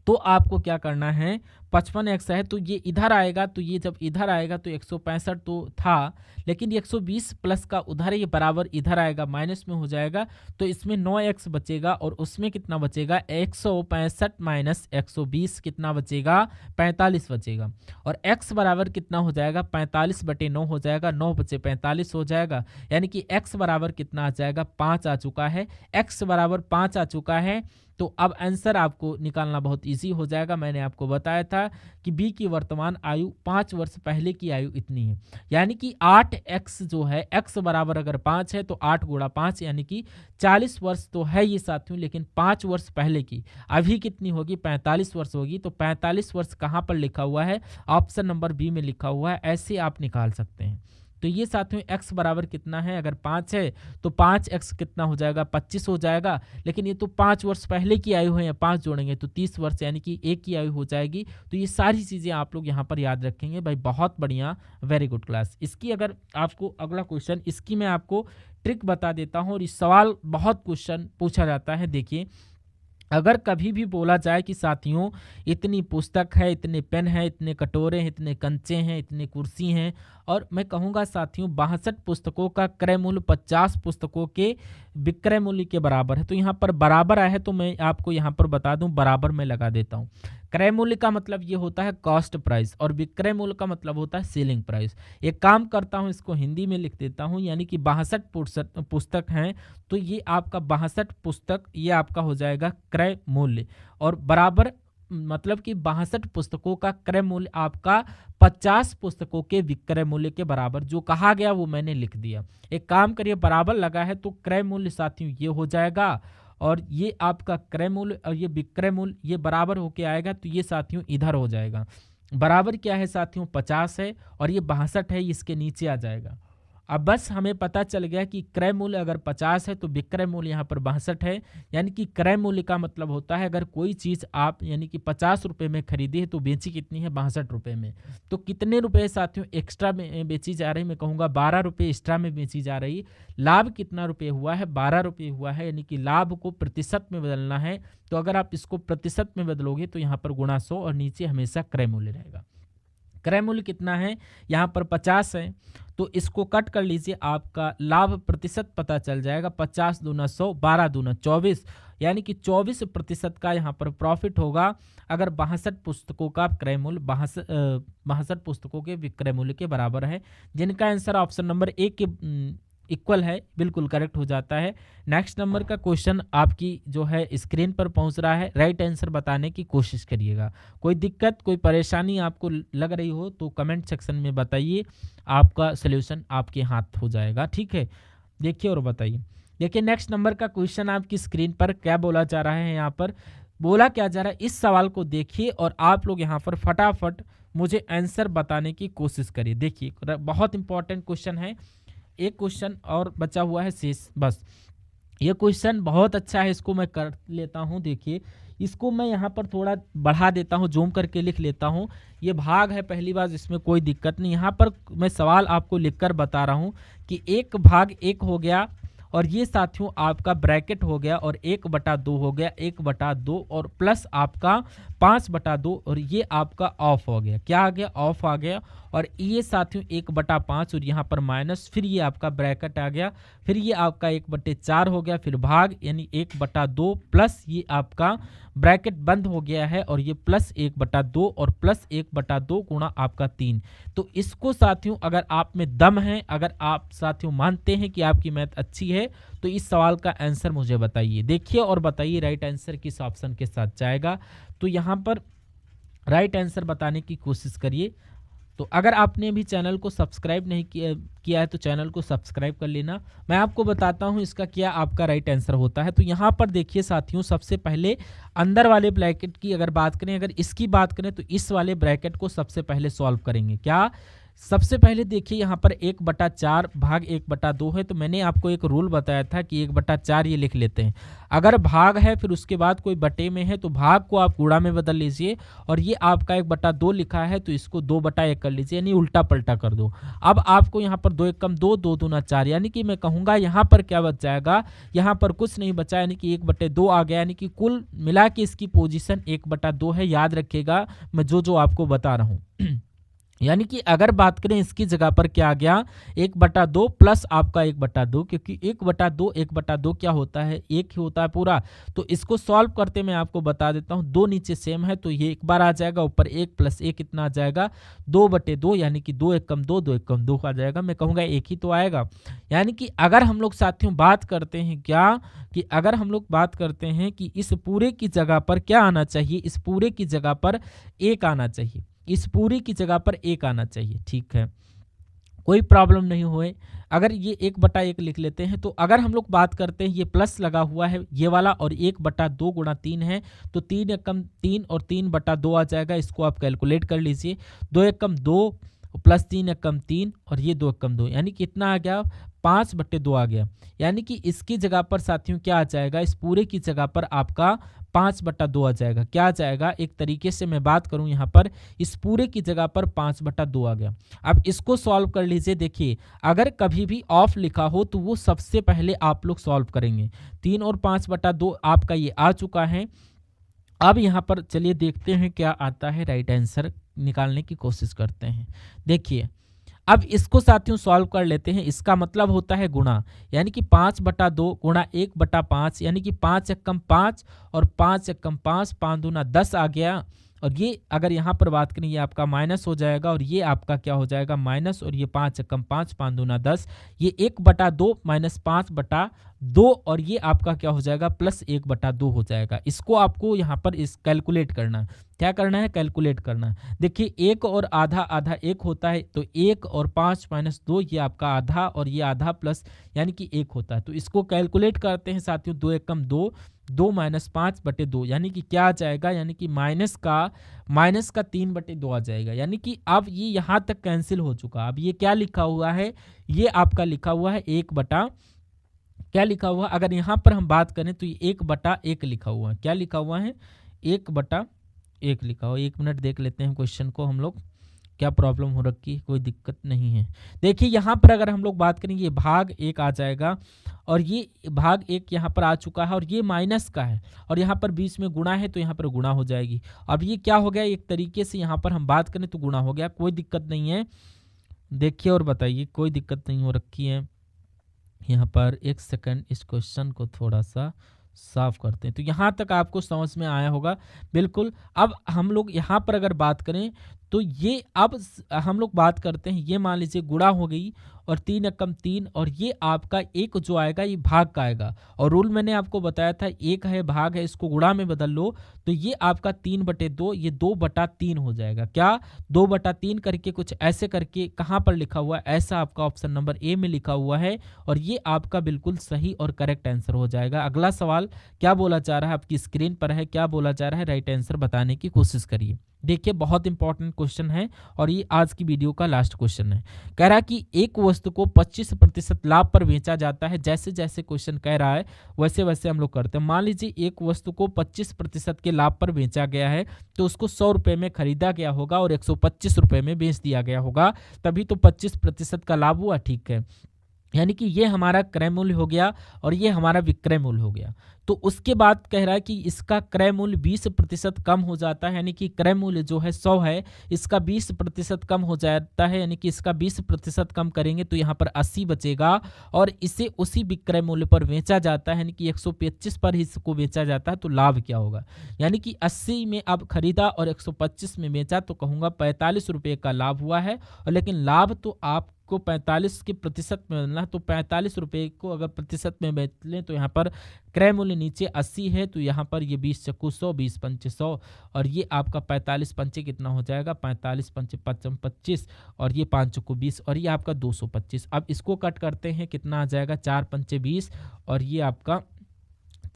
तो आपको क्या करना है, 55x है तो ये इधर आएगा, तो ये जब इधर आएगा तो 165 तो था, लेकिन 120 प्लस का उधर ये बराबर इधर आएगा, माइनस में हो जाएगा, तो इसमें 9x बचेगा, और उसमें कितना बचेगा, 165 माइनस 120 कितना बचेगा, 45 बचेगा, और x बराबर कितना हो जाएगा, 45/9 हो जाएगा, 9 बचे 45 हो जाएगा, यानी कि x बराबर कितना आ जाएगा, 5 आ चुका है। x बराबर 5 आ चुका है, तो अब आंसर आपको निकालना बहुत इजी हो जाएगा। मैंने आपको बताया था कि बी की वर्तमान आयु 5 वर्ष पहले की आयु इतनी है, यानी कि 8x जो है, x बराबर अगर 5 है तो 8 गुणा 5 यानी कि 40 वर्ष तो है ये साथियों, लेकिन 5 वर्ष पहले की अभी कितनी होगी, 45 वर्ष होगी। तो 45 वर्ष कहाँ पर लिखा हुआ है, ऑप्शन नंबर बी में लिखा हुआ है, ऐसे आप निकाल सकते हैं। तो ये साथियों x बराबर कितना है, अगर 5 है तो 5x कितना हो जाएगा, 25 हो जाएगा, लेकिन ये तो 5 वर्ष पहले की आयु है, 5 जोड़ेंगे तो 30 वर्ष यानी कि 1 की आयु हो जाएगी। तो ये सारी चीज़ें आप लोग यहाँ पर याद रखेंगे भाई, बहुत बढ़िया, वेरी गुड क्लास। इसकी अगर आपको अगला क्वेश्चन, इसकी मैं आपको ट्रिक बता देता हूँ, और इस सवाल बहुत क्वेश्चन पूछा जाता है। देखिए, अगर कभी भी बोला जाए कि साथियों इतनी पुस्तक है, इतने पेन है, इतने कटोरे हैं, इतने कंचे हैं, इतने कुर्सी हैं, और मैं कहूँगा साथियों 62 पुस्तकों का क्रय मूल्य 50 पुस्तकों के विक्रय मूल्य के बराबर है, तो यहाँ पर बराबर आया है, तो मैं आपको यहाँ पर बता दूं, बराबर में लगा देता हूँ। क्रय मूल्य का मतलब ये होता है कॉस्ट प्राइस, और विक्रय मूल्य का मतलब होता है सेलिंग प्राइस। एक काम करता हूँ, इसको हिंदी में लिख देता हूँ, यानी कि 62 पुस्तक हैं, तो ये आपका 62 पुस्तक ये आपका हो जाएगा क्रय मूल्य, और बराबर मतलब कि 62 पुस्तकों का क्रय मूल्य आपका 50 पुस्तकों के विक्रय मूल्य के बराबर, जो कहा गया वो मैंने लिख दिया। एक काम करिए, बराबर लगा है तो क्रय मूल्य साथियों ये हो जाएगा, और ये आपका क्रय मूल्य और ये विक्रय मूल्य ये बराबर होके आएगा, तो ये साथियों इधर हो जाएगा। बराबर क्या है साथियों, 50 है, और ये 62 है, इसके नीचे आ जाएगा। अब बस हमें पता चल गया कि क्रय मूल्य अगर 50 है तो विक्रय मूल्य यहाँ पर 62 है, यानी कि क्रय मूल्य का मतलब होता है अगर कोई चीज़ आप यानी कि 50 रुपये में खरीदी है तो बेची कितनी है, 62 रुपये में। तो कितने रुपए साथियों एक्स्ट्रा में बेची जा रही, मैं कहूँगा 12 रुपये एक्स्ट्रा में बेची जा रही। लाभ कितना रुपये हुआ है, 12 रुपये हुआ है, यानी कि लाभ को प्रतिशत में बदलना है, तो अगर आप इसको प्रतिशत में बदलोगे तो यहाँ पर गुणा 100 और नीचे हमेशा क्रय मूल्य रहेगा। क्रय मूल्य कितना है, यहाँ पर 50 है, तो इसको कट कर लीजिए, आपका लाभ प्रतिशत पता चल जाएगा। 50 दूना 100, 12 दूना 24, यानी कि 24% का यहाँ पर प्रॉफिट होगा अगर 62 पुस्तकों का क्रय मूल्य 62 पुस्तकों के विक्रय मूल्य के बराबर है, जिनका आंसर ऑप्शन नंबर ए के इक्वल है, बिल्कुल करेक्ट हो जाता है। नेक्स्ट नंबर का क्वेश्चन आपकी जो है स्क्रीन पर पहुंच रहा है, राइट आंसर बताने की कोशिश करिएगा। कोई दिक्कत कोई परेशानी आपको लग रही हो तो कमेंट सेक्शन में बताइए, आपका सलूशन आपके हाथ हो जाएगा, ठीक है। देखिए और बताइए। देखिए नेक्स्ट नंबर का क्वेश्चन आपकी स्क्रीन पर क्या बोला जा रहा है, यहाँ पर बोला क्या जा रहा है, इस सवाल को देखिए और आप लोग यहाँ पर फटाफट मुझे आंसर बताने की कोशिश करिए। देखिए बहुत इंपॉर्टेंट क्वेश्चन है, एक क्वेश्चन और बचा हुआ है शेष, बस ये क्वेश्चन बहुत अच्छा है, इसको मैं कर लेता हूँ। देखिए इसको मैं यहाँ पर थोड़ा बढ़ा देता हूँ, जूम करके लिख लेता हूँ। ये भाग है पहली बार, इसमें कोई दिक्कत नहीं। यहाँ पर मैं सवाल आपको लिखकर बता रहा हूँ कि 1/1 हो गया, और ये साथियों आपका ब्रैकेट हो गया, और 1/2 हो गया, 1/2 और प्लस आपका 5/2, और ये आपका ऑफ हो गया। क्या आ गया, ऑफ आ गया, और ये साथियों 1/5 और यहाँ पर माइनस, फिर ये आपका ब्रैकेट आ गया, फिर ये आपका 1/4 हो गया, फिर भाग यानी 1/2 प्लस ये आपका ब्रैकेट बंद हो गया है और ये +1/2 और +1/2 गुणा आपका 3। तो इसको साथियों अगर आप में दम है, अगर आप साथियों मानते हैं कि आपकी मैथ अच्छी है, तो इस सवाल का आंसर मुझे बताइए। देखिए और बताइए राइट आंसर किस ऑप्शन के साथ जाएगा। तो यहाँ पर राइट आंसर बताने की कोशिश करिए। तो अगर आपने भी चैनल को सब्सक्राइब नहीं किया है तो चैनल को सब्सक्राइब कर लेना। मैं आपको बताता हूं इसका क्या आपका राइट आंसर होता है। तो यहाँ पर देखिए साथियों, सबसे पहले अंदर वाले ब्रैकेट की अगर बात करें, अगर इसकी बात करें तो इस वाले ब्रैकेट को सबसे पहले सॉल्व करेंगे। क्या सबसे पहले देखिए यहाँ पर 1/4 भाग 1/2 है। तो मैंने आपको एक रूल बताया था कि 1/4 ये लिख लेते हैं। अगर भाग है फिर उसके बाद कोई बटे में है तो भाग को आप गुणा में बदल लीजिए, और ये आपका 1/2 लिखा है तो इसको 2/1 कर लीजिए, यानी उल्टा पलटा कर दो। अब आपको यहाँ पर 2 एकम 2, 2 दूना 4, यानी कि मैं कहूँगा यहाँ पर क्या बच जाएगा, यहाँ पर कुछ नहीं बचा, यानी कि 1/2 आ गया, यानी कि कुल मिला के इसकी पोजीशन 1/2 है। याद रखिएगा मैं जो आपको बता रहा हूँ। यानी कि अगर बात करें इसकी जगह पर क्या आ गया, 1/2 प्लस आपका 1/2, क्योंकि 1/2 क्या होता है, एक ही होता है पूरा। तो इसको सॉल्व करते मैं आपको बता देता हूँ, 2 नीचे सेम है तो ये एक बार आ जाएगा, ऊपर 1 + 1 कितना आ जाएगा 2/2, यानी कि 2 एकम 2, 2 एकम 2 आ जाएगा। मैं कहूँगा एक ही तो आएगा। यानी कि अगर हम लोग साथियों बात करते हैं क्या, कि अगर हम लोग बात करते हैं कि इस पूरे की जगह पर क्या आना चाहिए, इस पूरे की जगह पर 1 आना चाहिए, इस पूरी की जगह पर 1 आना चाहिए। ठीक है, कोई प्रॉब्लम नहीं हुए। अगर ये 1/1 लिख लेते हैं, तो अगर हम लोग बात करते हैं ये प्लस लगा हुआ है ये वाला, और 1/2 गुणा 3 है तो 3 एकम 3 और 3/2 आ जाएगा। इसको आप कैलकुलेट कर लीजिए, 2 एकम 2 प्लस 3 एकम 3 और ये 2 एकम 2, यानी कितना आ गया 5/2 आ गया। यानी कि इसकी जगह पर साथियों क्या आ जाएगा, इस पूरे की जगह पर आपका 5/2 आ जाएगा। क्या आ जाएगा, एक तरीके से मैं बात करूं यहाँ पर इस पूरे की जगह पर 5/2 आ गया। अब इसको सॉल्व कर लीजिए। देखिए अगर कभी भी ऑफ लिखा हो तो वो सबसे पहले आप लोग सॉल्व करेंगे। 3 और 5/2 आपका ये आ चुका है। अब यहाँ पर चलिए देखते हैं क्या आता है, राइट आंसर निकालने की कोशिश करते हैं। देखिए अब इसको साथियों सॉल्व कर लेते हैं। इसका मतलब होता है गुणा, यानी कि 5/2 गुणा 1/5, यानी कि 5 एकम 5 और 5 एकम 5, 5 दूना 10 आ गया। और ये अगर यहाँ पर बात करें ये आपका माइनस हो जाएगा, और ये आपका क्या हो जाएगा माइनस, और ये 5 एकम 5, 5 दूना 10, ये 1/2 माइनस 5/2, और ये आपका क्या हो जाएगा +1/2 हो जाएगा। इसको आपको यहाँ पर इस कैलकुलेट करना, क्या करना है, कैलकुलेट करना। देखिए 1 और आधा आधा 1 होता है, तो 1 और 5 - 2 ये आपका आधा, और ये आधा प्लस यानी कि 1 होता है। तो इसको कैलकुलेट करते हैं साथियों, 2 एकम 2, 2 - 5/2, यानी कि क्या आ जाएगा, यानी कि माइनस का 3/2 आ जाएगा। यानी कि अब ये यहाँ तक कैंसिल हो चुका। अब ये क्या लिखा हुआ है, ये आपका लिखा हुआ है 1 क्या लिखा हुआ, अगर यहाँ पर हम बात करें तो ये 1/1 लिखा हुआ है। क्या लिखा हुआ है, 1/1 लिखा हुआ। 1 मिनट देख लेते हैं क्वेश्चन को हम लोग, क्या प्रॉब्लम हो रखी है, कोई दिक्कत नहीं है। देखिए यहाँ पर अगर हम लोग बात करें ये भाग 1 आ जाएगा, और ये भाग 1 यहाँ पर आ चुका है, और ये माइनस का है, और यहाँ पर बीच में गुणा है तो यहाँ पर गुणा हो जाएगी। अब ये क्या हो गया, एक तरीके से यहाँ पर हम बात करें तो गुणा हो गया, कोई दिक्कत नहीं है। देखिए और बताइए, कोई दिक्कत नहीं हो रखी है। यहाँ पर एक सेकंड, इस क्वेश्चन को थोड़ा सा साफ करते हैं। तो यहाँ तक आपको समझ में आया होगा बिल्कुल। अब हम लोग यहाँ पर अगर बात करें तो ये अब हम लोग बात करते हैं, ये मान लीजिए गुणा हो गई, और 3 एकम 3, और ये आपका 1 जो आएगा ये भाग का आएगा। और रूल मैंने आपको बताया था, 1 है भाग है, इसको गुणा में बदल लो तो ये आपका 3/2, ये 2/3 हो जाएगा। क्या 2/3 करके कुछ ऐसे करके कहाँ पर लिखा हुआ है, ऐसा आपका ऑप्शन नंबर ए में लिखा हुआ है, और ये आपका बिल्कुल सही और करेक्ट आंसर हो जाएगा। अगला सवाल क्या बोला जा रहा है, आपकी स्क्रीन पर है, क्या बोला जा रहा है, राइट आंसर बताने की कोशिश करिए। देखिए बहुत इंपॉर्टेंट क्वेश्चन है, और ये आज की वीडियो का लास्ट क्वेश्चन है। कह रहा है कि एक वस्तु को 25% लाभ पर बेचा जाता है। जैसे जैसे क्वेश्चन कह रहा है वैसे वैसे हम लोग करते हैं। मान लीजिए एक वस्तु को 25% के लाभ पर बेचा गया है, तो उसको 100 रुपये में खरीदा गया होगा और 125 रुपये में बेच दिया गया होगा, तभी तो 25% का लाभ हुआ। ठीक है, यानी कि ये हमारा क्रय मूल्य हो गया और ये हमारा विक्रय मूल्य हो गया। तो उसके बाद कह रहा है कि इसका क्रय मूल्य 20% कम हो जाता है, यानी कि क्रय मूल्य जो है 100 है, इसका 20% कम हो जाता है, यानी कि इसका 20% कम करेंगे तो यहाँ पर 80 बचेगा और इसे उसी विक्रय मूल्य पर बेचा जाता है, यानी कि 125 पर ही इसको बेचा जाता है। तो लाभ क्या होगा, यानी कि 80 में अब खरीदा और 125 में बेचा तो कहूँगा 45 रुपये का लाभ हुआ है। और लेकिन लाभ तो आप को 45 के प्रतिशत में बदलना है, तो 45 रुपये को अगर प्रतिशत में बेच लें तो यहाँ पर क्रय मूल्य नीचे 80 है, तो यहाँ पर ये 20 चक्कू 100, 20 पंचे 100 और ये आपका 45 पंचे कितना हो जाएगा, 45 पंचे 25 और ये 5 चक्कू 20 और ये आपका 225। अब इसको कट करते हैं, कितना आ जाएगा, 4 पंचे 20 और ये आपका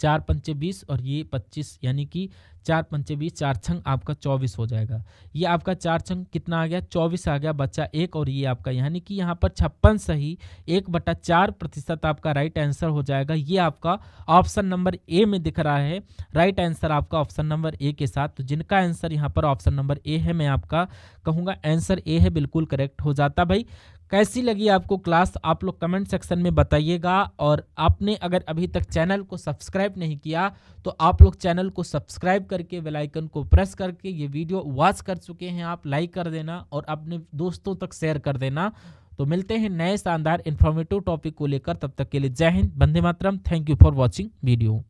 4 पंचे 20 और ये 25, यानी कि 4 पंचे 20, 4 छंग आपका 24 हो जाएगा। ये आपका 4 छंग कितना आ गया, 24 आ गया, बचा 1 और ये आपका, यानी कि यहाँ पर 56 सही 1/4% आपका राइट आंसर हो जाएगा। ये आपका ऑप्शन नंबर ए में दिख रहा है राइट आंसर आपका ऑप्शन नंबर ए के साथ। तो जिनका आंसर यहाँ पर ऑप्शन नंबर ए है, मैं आपका कहूँगा आंसर ए है, बिल्कुल करेक्ट हो जाता। भाई कैसी लगी आपको क्लास, आप लोग कमेंट सेक्शन में बताइएगा। और आपने अगर अभी तक चैनल को सब्सक्राइब नहीं किया तो आप लोग चैनल को सब्सक्राइब करके बेल आइकन को प्रेस करके ये वीडियो वॉच कर चुके हैं आप, लाइक कर देना और अपने दोस्तों तक शेयर कर देना। तो मिलते हैं नए शानदार इन्फॉर्मेटिव टॉपिक को लेकर, तब तक के लिए जय हिंद, वंदे मातरम, thank you for watching video.